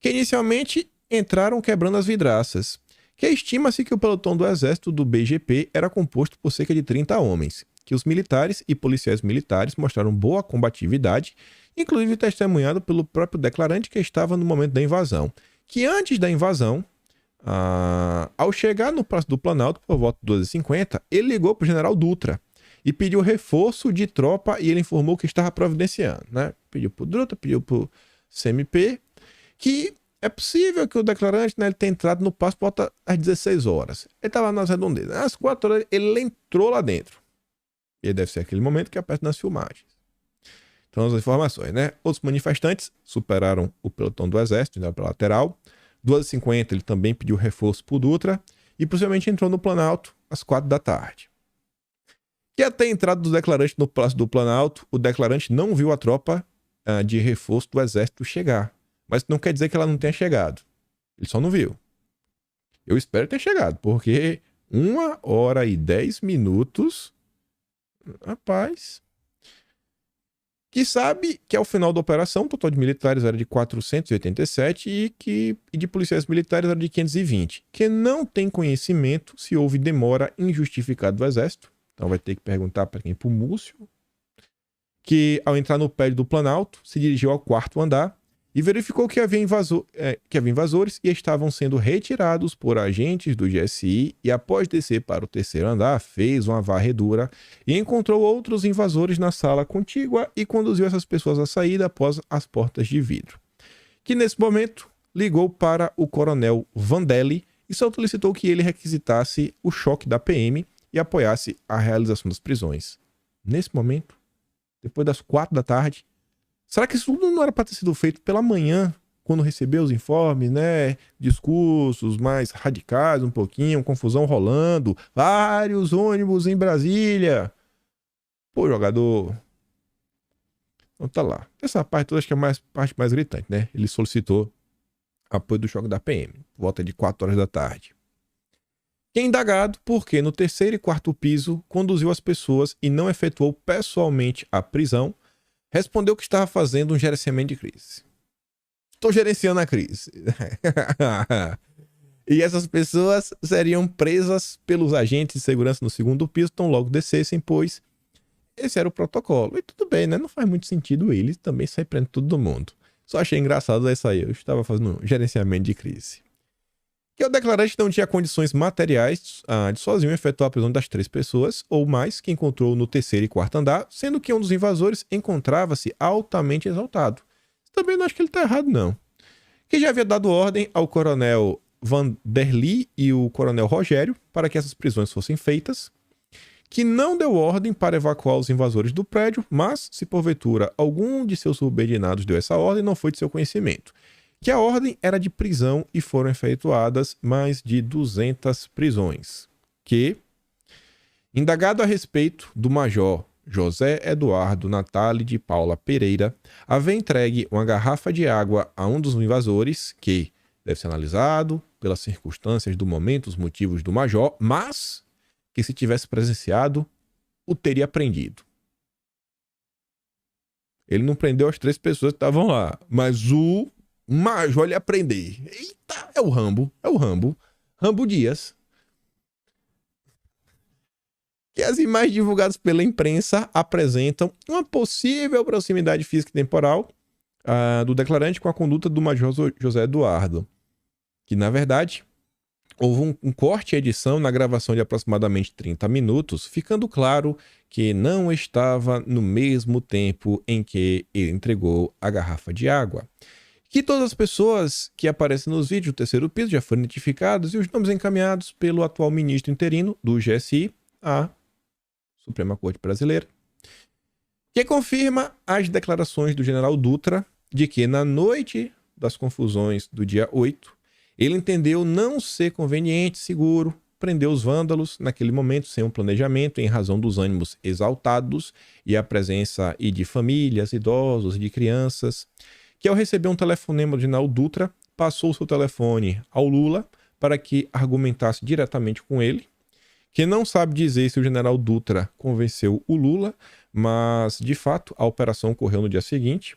Que inicialmente entraram quebrando as vidraças. Que estima-se que o pelotão do exército do BGP era composto por cerca de 30 homens. Que os militares e policiais militares mostraram boa combatividade, inclusive testemunhado pelo próprio declarante que estava no momento da invasão. Que antes da invasão, ao chegar no Palácio do Planalto, por volta de 2h50, ele ligou para o general Dutra e pediu reforço de tropa e ele informou que estava providenciando, né? Pediu para o Dutra, pediu para o CMP, que é possível que o declarante, né, ele tenha entrado no palácio por volta às 16 horas. Ele estava nas redondezas. Às 4 horas ele entrou lá dentro. E deve ser aquele momento que aparece nas filmagens. Então, as informações, né? Outros manifestantes superaram o pelotão do exército, né, pela lateral. 2h50 ele também pediu reforço para o Dutra e possivelmente entrou no Planalto às 4 da tarde. Que até a entrada do declarante no Palácio do Planalto, o declarante não viu a tropa de reforço do exército chegar. Mas não quer dizer que ela não tenha chegado. Ele só não viu. Eu espero ter chegado, porque 1h10. Rapaz. Que sabe que ao final da operação, o total de militares era de 487 e de policiais militares era de 520. Que não tem conhecimento se houve demora injustificada do exército. Então vai ter que perguntar para quem? Para o Múcio. Que ao entrar no prédio do Planalto, se dirigiu ao 4º andar e verificou que havia invasores e estavam sendo retirados por agentes do GSI e, após descer para o terceiro andar, fez uma varredura e encontrou outros invasores na sala contígua e conduziu essas pessoas à saída após as portas de vidro. Que, nesse momento, ligou para o coronel Vandelli e solicitou que ele requisitasse o choque da PM e apoiasse a realização das prisões. Nesse momento, depois das 4 da tarde, será que isso tudo não era para ter sido feito pela manhã, quando recebeu os informes, né? Discursos mais radicais um pouquinho, confusão rolando, vários ônibus em Brasília. Pô, jogador... Então tá lá. Essa parte toda acho que é a parte mais gritante, né? Ele solicitou apoio do choque da PM, volta de 4 horas da tarde. Que é indagado porque no terceiro e quarto piso conduziu as pessoas e não efetuou pessoalmente a prisão, respondeu que estava fazendo um gerenciamento de crise. Estou gerenciando a crise. E essas pessoas seriam presas pelos agentes de segurança no segundo piso, tão logo descessem, pois esse era o protocolo. E tudo bem, né? Não faz muito sentido ele também sair prendendo todo mundo. Só achei engraçado essa aí. Eu estava fazendo um gerenciamento de crise. Que o declarante não tinha condições materiais de sozinho efetuar a prisão das 3 pessoas ou mais que encontrou no terceiro e quarto andar, sendo que um dos invasores encontrava-se altamente exaltado. Também não acho que ele está errado, não. Que já havia dado ordem ao coronel Vanderly e o coronel Rogério para que essas prisões fossem feitas, que não deu ordem para evacuar os invasores do prédio, mas, se porventura algum de seus subordinados deu essa ordem, não foi de seu conhecimento. Que a ordem era de prisão e foram efetuadas mais de 200 prisões. Que, indagado a respeito do major José Eduardo Natali de Paula Pereira, havia entregue uma garrafa de água a um dos invasores, que deve ser analisado pelas circunstâncias do momento, os motivos do major, mas que se tivesse presenciado, o teria prendido. Ele não prendeu as 3 pessoas que estavam lá, mas o major ele ia prender. Eita, é o Rambo. Rambo Dias. Que as imagens divulgadas pela imprensa apresentam uma possível proximidade física e temporal do declarante com a conduta do major José Eduardo. Que, na verdade, houve um corte e edição na gravação de aproximadamente 30 minutos, ficando claro que não estava no mesmo tempo em que ele entregou a garrafa de água. Que todas as pessoas que aparecem nos vídeos do terceiro piso já foram identificadas e os nomes encaminhados pelo atual ministro interino do GSI, a Suprema Corte Brasileira, que confirma as declarações do general Dutra de que na noite das confusões do dia 8, ele entendeu não ser conveniente, seguro, prender os vândalos naquele momento sem um planejamento em razão dos ânimos exaltados e a presença de famílias, idosos e de crianças, que ao receber um telefonema do general Dutra, passou o seu telefone ao Lula para que argumentasse diretamente com ele, que não sabe dizer se o general Dutra convenceu o Lula, mas, de fato, a operação ocorreu no dia seguinte.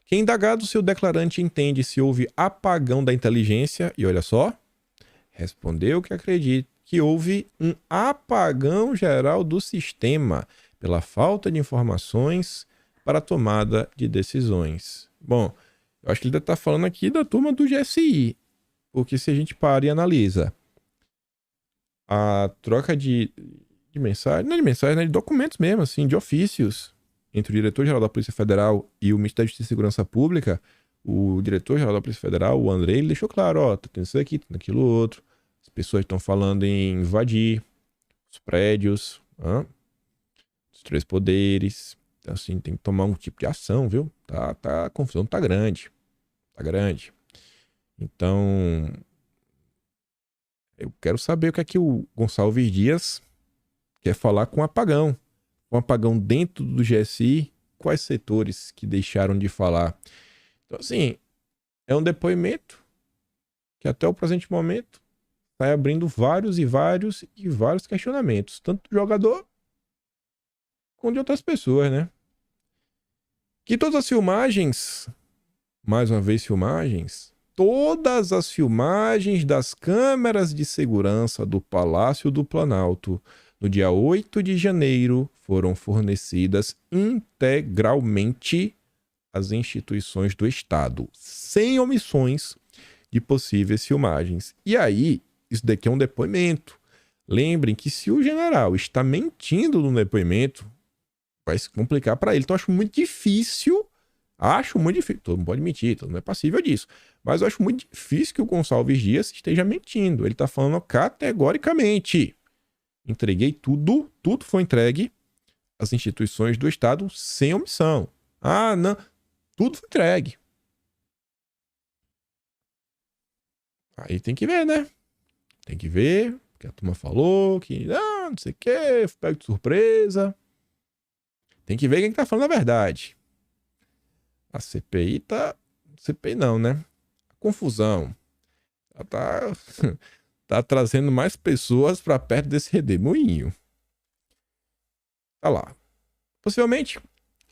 Que indagado se o declarante entende se houve apagão da inteligência, e olha só, respondeu que acredita que houve um apagão geral do sistema pela falta de informações para a tomada de decisões. Bom, eu acho que ele deve estar falando aqui da turma do GSI, porque se a gente para e analisa a troca de mensagem, não de mensagem, né, de documentos mesmo, assim, de ofícios, entre o diretor-geral da Polícia Federal e o Ministério da Justiça e Segurança Pública, o diretor-geral da Polícia Federal, o Andrei, ele deixou claro, ó, tá tendo isso aqui, tá tendo aquilo outro, as pessoas estão falando em invadir os prédios, os 3 poderes, então, assim, tem que tomar um tipo de ação, viu? A confusão tá grande, Então, eu quero saber o que é que o Gonçalves Dias quer falar com o apagão. Um apagão dentro do GSI, quais setores que deixaram de falar. Então, assim, é um depoimento que até o presente momento vai abrindo vários questionamentos, tanto do jogador quanto de outras pessoas, né? Que todas as filmagens, mais uma vez filmagens, todas as filmagens das câmeras de segurança do Palácio do Planalto no dia 8 de janeiro foram fornecidas integralmente as instituições do Estado, sem omissões de possíveis filmagens. E aí, isso daqui é um depoimento. Lembrem que se o general está mentindo no depoimento, vai se complicar para ele. Então, acho muito difícil, todo mundo pode mentir, todo mundo é passível disso, mas eu acho muito difícil que o Gonçalves Dias esteja mentindo. Ele está falando categoricamente. Entreguei tudo foi entregue às instituições do Estado sem omissão. Ah, não, tudo foi entregue. Aí tem que ver, né? Tem que ver, porque a turma falou que não sei o que, pego de surpresa. Tem que ver quem tá falando a verdade. A CPI tá... CPI não, né? A confusão. Ela tá trazendo mais pessoas para perto desse redemoinho. Tá lá. Possivelmente, o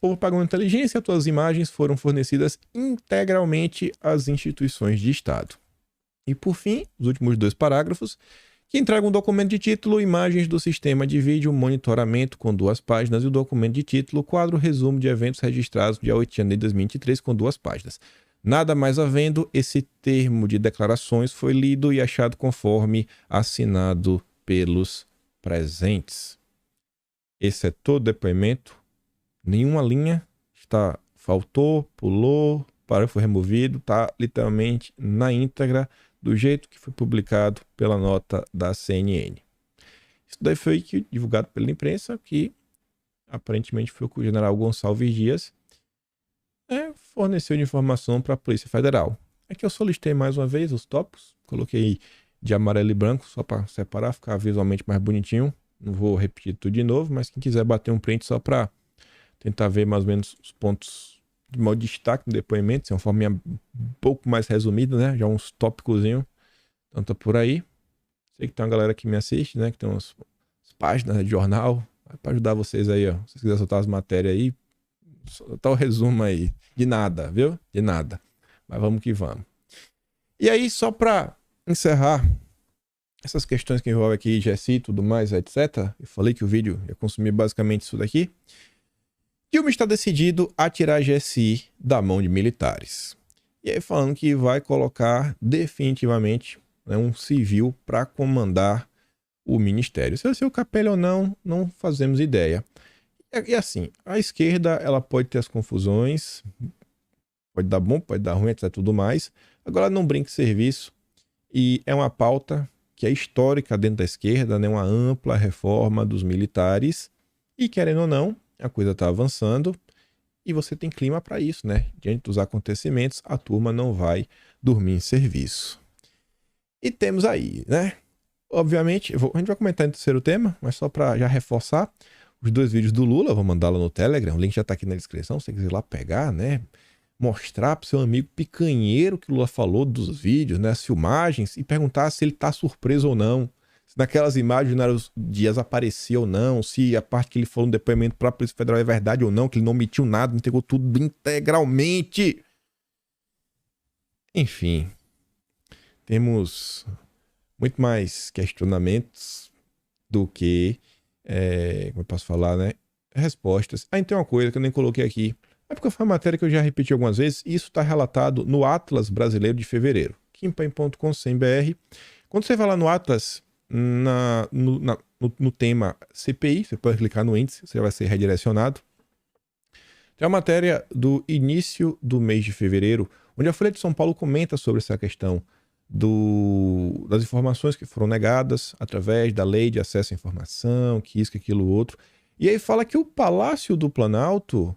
povo pagou inteligência, suas imagens foram fornecidas integralmente às instituições de Estado. E por fim, os últimos 2 parágrafos, que entregam um documento de título, imagens do sistema de vídeo, monitoramento com 2 páginas e o documento de título, quadro resumo de eventos registrados dia 8 de janeiro de 2023 com 2 páginas. Nada mais havendo, esse termo de declarações foi lido e achado conforme assinado pelos presentes. Esse é todo o depoimento. Nenhuma linha faltou, pulou, parágrafo removido, está literalmente na íntegra do jeito que foi publicado pela nota da CNN. Isso daí foi divulgado pela imprensa, que aparentemente foi o que o general Gonçalves Dias forneceu de informação para a Polícia Federal. Aqui eu só listei mais uma vez os tópicos, coloquei de amarelo e branco só para separar, ficar visualmente mais bonitinho. Não vou repetir tudo de novo, mas quem quiser bater um print só para tentar ver mais ou menos os pontos de maior destaque no depoimento, é uma forma um pouco mais resumida, né? Já uns tópicozinhos. Então tá por aí. Sei que tem uma galera que me assiste, né? Que tem umas páginas de jornal. Para ajudar vocês aí, ó. Se vocês quiserem soltar as matérias aí, soltar o resumo aí. De nada, viu? De nada. Mas vamos que vamos. E aí, só para encerrar essas questões que envolvem aqui GSI e tudo mais, etc. Eu falei que o vídeo ia consumir basicamente isso daqui. Dilma está decidido a tirar a GSI da mão de militares. E aí falando que vai colocar definitivamente um civil para comandar o ministério. Se vai ser o Capelli ou não, não fazemos ideia. E assim, a esquerda ela pode ter as confusões, pode dar bom, pode dar ruim, etc. tudo mais. Agora não brinque serviço. E é uma pauta que é histórica dentro da esquerda, né? Uma ampla reforma dos militares. E querendo ou não, a coisa está avançando e você tem clima para isso, né? Diante dos acontecimentos, a turma não vai dormir em serviço. E temos aí, né? Obviamente, a gente vai comentar no terceiro tema, mas só para já reforçar, os 2 vídeos do Lula, vou mandar lá no Telegram, o link já está aqui na descrição, se você quiser ir lá pegar, né? Mostrar para o seu amigo picanheiro que o Lula falou dos vídeos, né? As filmagens, e perguntar se ele está surpreso ou não. Se naquelas imagens os Dias apareceu ou não, se a parte que ele falou no depoimento para a Polícia Federal é verdade ou não, que ele não omitiu nada, entregou tudo integralmente. Enfim, temos muito mais questionamentos do que, como eu posso falar, né? Respostas. Ah, então tem uma coisa que eu nem coloquei aqui. É porque foi uma matéria que eu já repeti algumas vezes, e isso está relatado no Atlas Brasileiro de Fevereiro, kimpaim.com.br. Quando você vai lá no Atlas, no tema CPI, você pode clicar no índice, você vai ser redirecionado. Tem uma matéria do início do mês de fevereiro, onde a Folha de São Paulo comenta sobre essa questão das informações que foram negadas através da lei de acesso à informação, que isso, que aquilo, outro. E aí fala que o Palácio do Planalto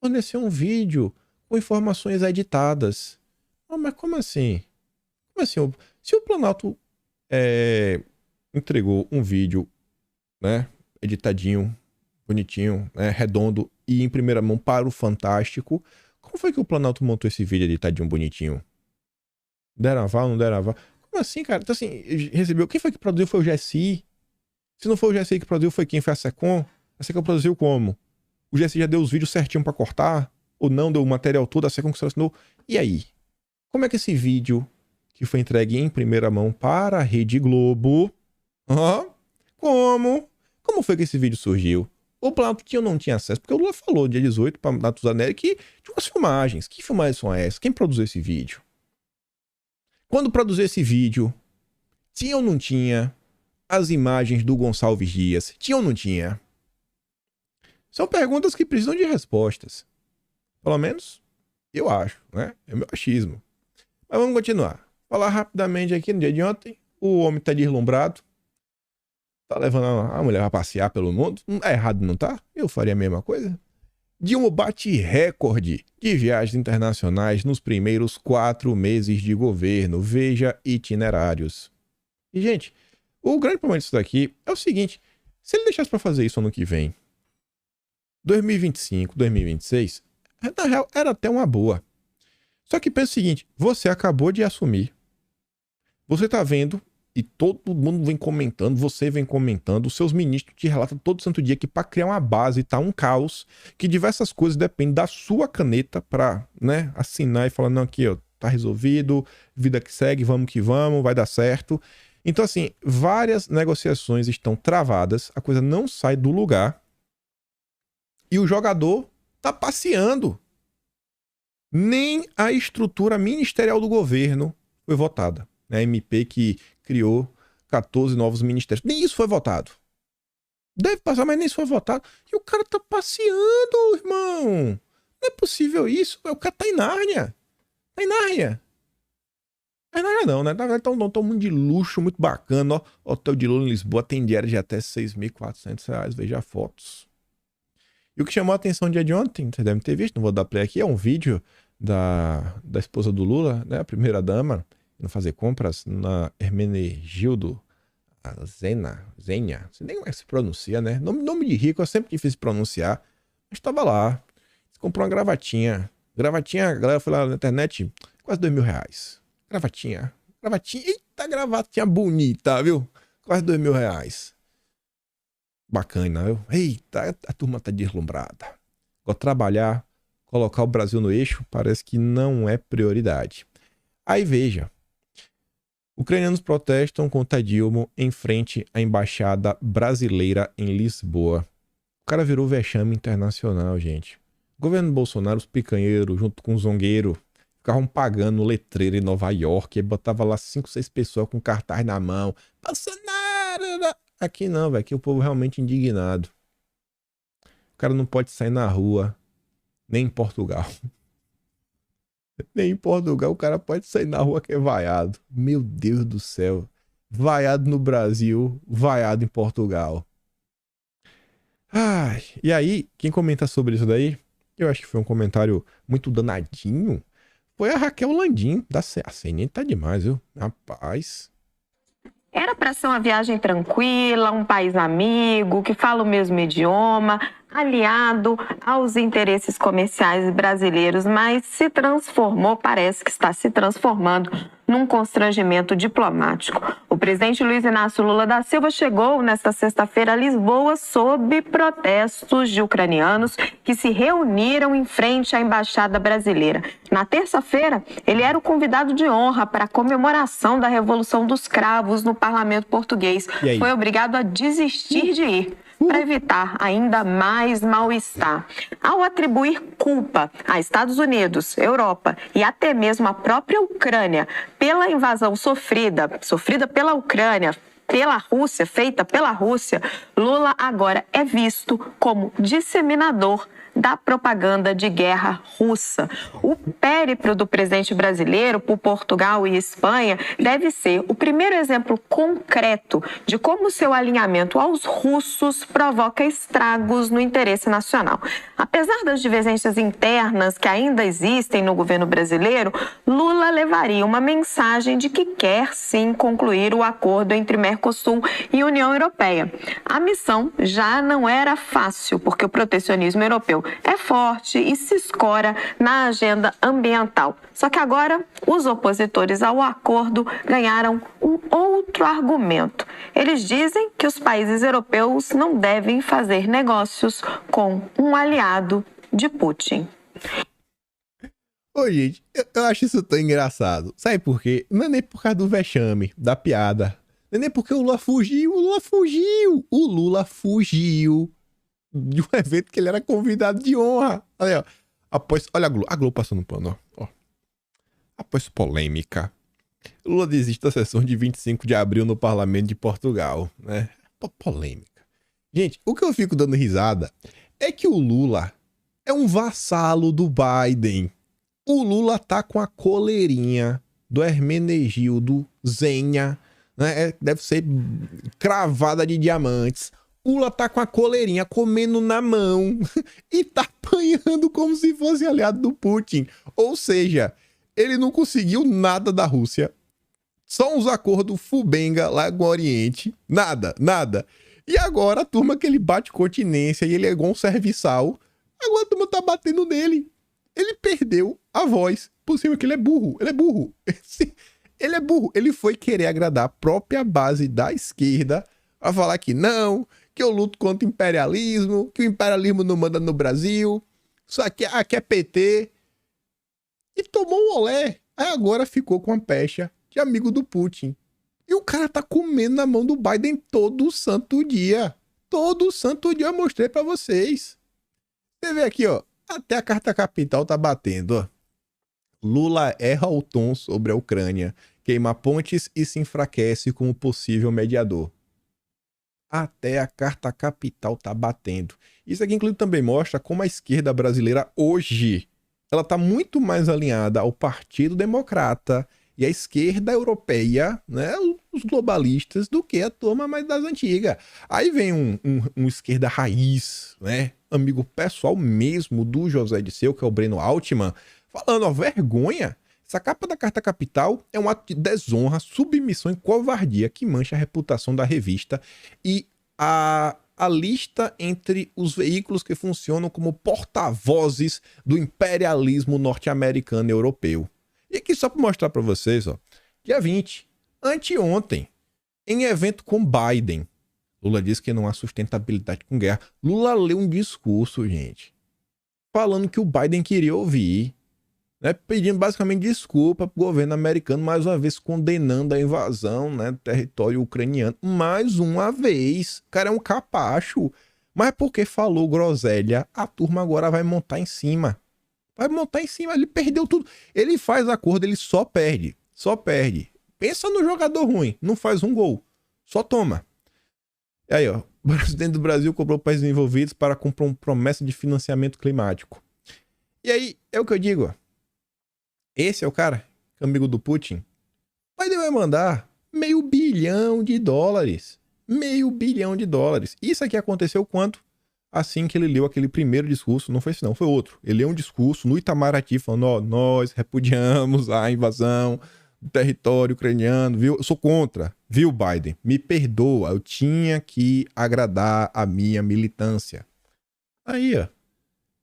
forneceu um vídeo com informações editadas. Oh, mas como assim? Como assim? Se o Planalto entregou um vídeo, né, editadinho, bonitinho, né, redondo e em primeira mão para o Fantástico, como foi que o Planalto montou esse vídeo editadinho, bonitinho? Deram aval, não deram aval? Como assim, cara? Então assim, recebeu... Quem foi que produziu? Foi o GSI? Se não foi o GSI que produziu, foi quem? Foi a SECOM? A SECOM produziu como? O GSI já deu os vídeos certinho pra cortar? Ou não deu o material todo? A SECOM que selecionou? E aí? Como é que esse vídeo que foi entregue em primeira mão para a Rede Globo... Como? Como foi que esse vídeo surgiu? O Planalto tinha ou não tinha acesso? Porque o Lula falou dia 18 para Natuzaneri que tinha umas filmagens. Que filmagens são essas? Quem produziu esse vídeo? Quando produziu esse vídeo, tinha ou não tinha as imagens do Gonçalves Dias? Tinha ou não tinha? São perguntas que precisam de respostas. Pelo menos, eu acho, né? É meu achismo. Mas vamos continuar. Falar rapidamente aqui no dia de ontem. O homem tá deslumbrado. Tá levando a mulher a passear pelo mundo. Não é errado, não tá? Eu faria a mesma coisa. Dilma bate recorde de viagens internacionais nos primeiros 4 meses de governo. Veja itinerários. E, gente, o grande problema disso daqui é o seguinte. Se ele deixasse pra fazer isso ano que vem, 2025, 2026, na real, era até uma boa. Só que pensa o seguinte, você acabou de assumir. Você tá vendo, e todo mundo vem comentando, você vem comentando, os seus ministros te relatam todo santo dia que para criar uma base tá um caos, que diversas coisas dependem da sua caneta pra, né, assinar e falar, não, aqui, ó, tá resolvido, vida que segue, vamos que vamos, vai dar certo. Então, assim, várias negociações estão travadas, a coisa não sai do lugar, e o jogador tá passeando. Nem a estrutura ministerial do governo foi votada. A MP que criou 14 novos ministérios. Nem isso foi votado. Deve passar, mas nem isso foi votado. E o cara tá passeando, irmão. Não é possível isso. O cara tá em Nárnia. Tá em Nárnia. Não é Nárnia não, né? Na verdade, tá um mundo de luxo muito bacana. Ó, hotel de Lula em Lisboa tem diária de até R$6.400. Veja fotos. E o que chamou a atenção no dia de ontem, vocês devem ter visto, não vou dar play aqui, é um vídeo da esposa do Lula, né, a primeira-dama, indo fazer compras na Hermenegildo Zenia, não sei nem como é que se pronuncia, né? Nome de rico é sempre difícil de pronunciar, mas estava lá, comprou uma gravatinha, a galera foi lá na internet, quase R$2.000. Gravatinha, eita, gravatinha bonita, viu? Quase R$2.000. Bacana, viu? Eita, a turma tá deslumbrada. Agora, trabalhar, colocar o Brasil no eixo, parece que não é prioridade. Aí veja, ucranianos protestam contra Dilma em frente à embaixada brasileira em Lisboa. O cara virou vexame internacional, gente. O governo Bolsonaro, os picanheiros, junto com o zongueiro, ficavam pagando letreiro em Nova York, e botava lá 5, 6 pessoas com cartaz na mão. Bolsonaro! Aqui não, velho. Aqui o povo realmente indignado. O cara não pode sair na rua. Nem em Portugal. Nem em Portugal o cara pode sair na rua que é vaiado. Meu Deus do céu. Vaiado no Brasil, vaiado em Portugal. Ai, e aí, quem comenta sobre isso daí, eu acho que foi um comentário muito danadinho, foi a Raquel Landim, da CNN. Tá demais, viu? Rapaz... Era para ser uma viagem tranquila, um país amigo, que fala o mesmo idioma, aliado aos interesses comerciais brasileiros, mas se transformou, parece que está se transformando num constrangimento diplomático. O presidente Luiz Inácio Lula da Silva chegou nesta sexta-feira a Lisboa sob protestos de ucranianos que se reuniram em frente à embaixada brasileira. Na terça-feira, ele era o convidado de honra para a comemoração da Revolução dos Cravos no parlamento português. Foi obrigado a desistir de ir para evitar ainda mais mal-estar. Ao atribuir culpa a Estados Unidos, Europa e até mesmo a própria Ucrânia pela invasão sofrida pela Ucrânia, pela Rússia, feita pela Rússia, Lula agora é visto como disseminador da propaganda de guerra russa. O périplo do presidente brasileiro por Portugal e Espanha deve ser o primeiro exemplo concreto de como seu alinhamento aos russos provoca estragos no interesse nacional. Apesar das divergências internas que ainda existem no governo brasileiro, Lula levaria uma mensagem de que quer sim concluir o acordo entre Mercosul e União Europeia. A missão já não era fácil, porque o protecionismo europeu é forte e se escora na agenda ambiental. Só que agora, os opositores ao acordo ganharam um outro argumento. Eles dizem que os países europeus não devem fazer negócios com um aliado de Putin. Ô, gente, eu acho isso tão engraçado. Sabe por quê? Não é nem por causa do vexame, da piada. Não é nem porque o Lula fugiu. de um evento que ele era convidado de honra. Olha, ó. Olha a Globo passando pano, ó. Após polêmica, Lula desiste da sessão de 25 de abril no Parlamento de Portugal, né? Polêmica. Gente, o que eu fico dando risada é que o Lula é um vassalo do Biden. O Lula tá com a coleirinha do Hermenegildo Zenha, né? Deve ser cravada de diamantes. O Lula tá com a coleirinha comendo na mão e tá apanhando como se fosse aliado do Putin. Ou seja, ele não conseguiu nada da Rússia. Só uns acordos fubenga lá no Oriente. Nada. E agora a turma que ele bate continência e ele é igual um serviçal. Agora a turma tá batendo nele. Ele perdeu a voz. Por cima que ele é burro. Ele é burro. Ele foi querer agradar a própria base da esquerda a falar que não, que eu luto contra o imperialismo, que o imperialismo não manda no Brasil. Isso aqui é PT. E tomou um olé. Aí agora ficou com a pecha de amigo do Putin. E o cara tá comendo na mão do Biden todo santo dia. Todo santo dia eu mostrei pra vocês. Você vê aqui, ó. Até a Carta Capital tá batendo, ó. Lula erra o tom sobre a Ucrânia, queima pontes e se enfraquece como possível mediador. Até a Carta Capital tá batendo. Isso aqui, inclusive, também mostra como a esquerda brasileira hoje, ela tá muito mais alinhada ao Partido Democrata e à esquerda europeia, né, os globalistas, do que a turma mais das antigas. Aí vem um esquerda raiz, né, amigo pessoal mesmo do José Dirceu, que é o Breno Altman, falando, ó, vergonha. Essa capa da Carta Capital é um ato de desonra, submissão e covardia que mancha a reputação da revista e a lista entre os veículos que funcionam como porta-vozes do imperialismo norte-americano e europeu. E aqui só para mostrar para vocês, ó, dia 20, anteontem, em evento com Biden, Lula disse que não há sustentabilidade com guerra. Lula leu um discurso, gente, falando que o Biden queria ouvir, né, pedindo basicamente desculpa para o governo americano, mais uma vez condenando a invasão, né, do território ucraniano, mais uma vez. O cara é um capacho, mas porque falou groselha, a turma agora vai montar em cima. Vai montar em cima, ele perdeu tudo. Ele faz acordo, ele só perde. Pensa no jogador ruim, não faz um gol, só toma. E aí, ó, o presidente do Brasil cobrou países envolvidos para cumprir uma promessa de financiamento climático. E aí, é o que eu digo, ó. Esse é o cara, amigo do Putin. Biden vai mandar $500 bilhão. $500 bilhão. Isso aqui aconteceu quando? Assim que ele leu aquele primeiro discurso, não foi esse não, foi outro. Ele leu um discurso no Itamaraty falando, ó, nós repudiamos a invasão do território ucraniano, viu? Eu sou contra, viu, Biden? Me perdoa, eu tinha que agradar a minha militância. Aí, ó,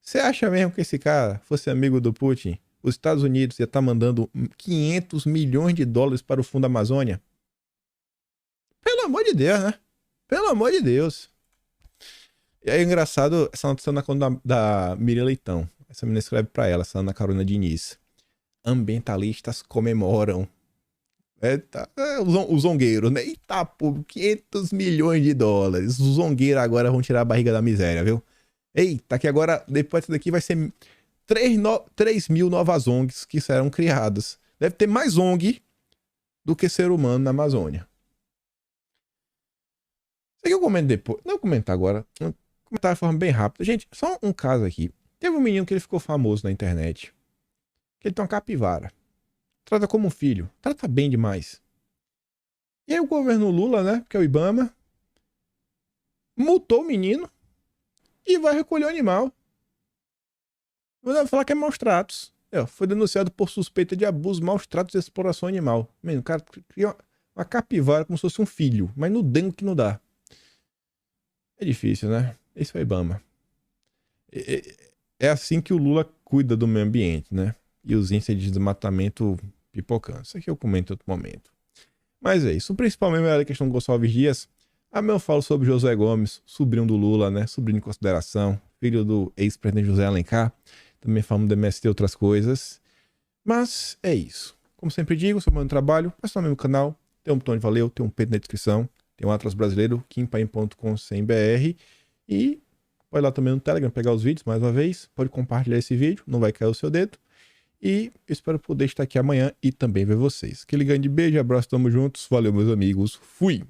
você acha mesmo que esse cara fosse amigo do Putin? Os Estados Unidos ia estar mandando $500 milhões para o Fundo Amazônia? Pelo amor de Deus, né? Pelo amor de Deus. E aí, engraçado, essa notícia na conta da Miriam Leitão. Essa menina escreve para ela, essa Ana Carolina Diniz. Ambientalistas comemoram. Os zongueiros, né? Eita, pô, $500 milhões. Os zongueiros agora vão tirar a barriga da miséria, viu? Eita, que agora, depois disso daqui, vai ser 3.000 novas ONGs que serão criadas. Deve ter mais ONG do que ser humano na Amazônia. Isso aqui eu comento depois. Não vou comentar agora. Vou comentar de forma bem rápida. Gente, só um caso aqui. Teve um menino que ele ficou famoso na internet. Que ele tem uma capivara. Trata como um filho. Trata bem demais. E aí o governo Lula, né? Que é o Ibama, multou o menino e vai recolher o animal. Vou falar que é maus tratos. Foi denunciado por suspeita de abuso, maus tratos e exploração animal. Mano, o cara cria uma capivara como se fosse um filho, mas no dengo que não dá. É difícil, né? Esse é o Ibama. É assim que o Lula cuida do meio ambiente, né? E os índices de desmatamento pipocando. Isso aqui eu comento em outro momento. Mas é isso. O principal mesmo era a questão do Gonçalves Dias. Amanhã eu falo sobre Josué Gomes, sobrinho do Lula, né? Sobrinho em consideração, filho do ex-presidente José Alencar. Também falamos do MST e outras coisas. Mas é isso. Como sempre digo, sou meu trabalho. Mas no meu canal. Tem um botão de valeu, tem um peito na descrição. Tem um Atlas Brasileiro, kimpaim.com.br. E Pode ir lá também no Telegram, pegar os vídeos mais uma vez. Pode compartilhar esse vídeo, não vai cair o seu dedo. E eu espero poder estar aqui amanhã e também ver vocês. Aquele grande beijo, abraço, tamo juntos. Valeu, meus amigos. Fui!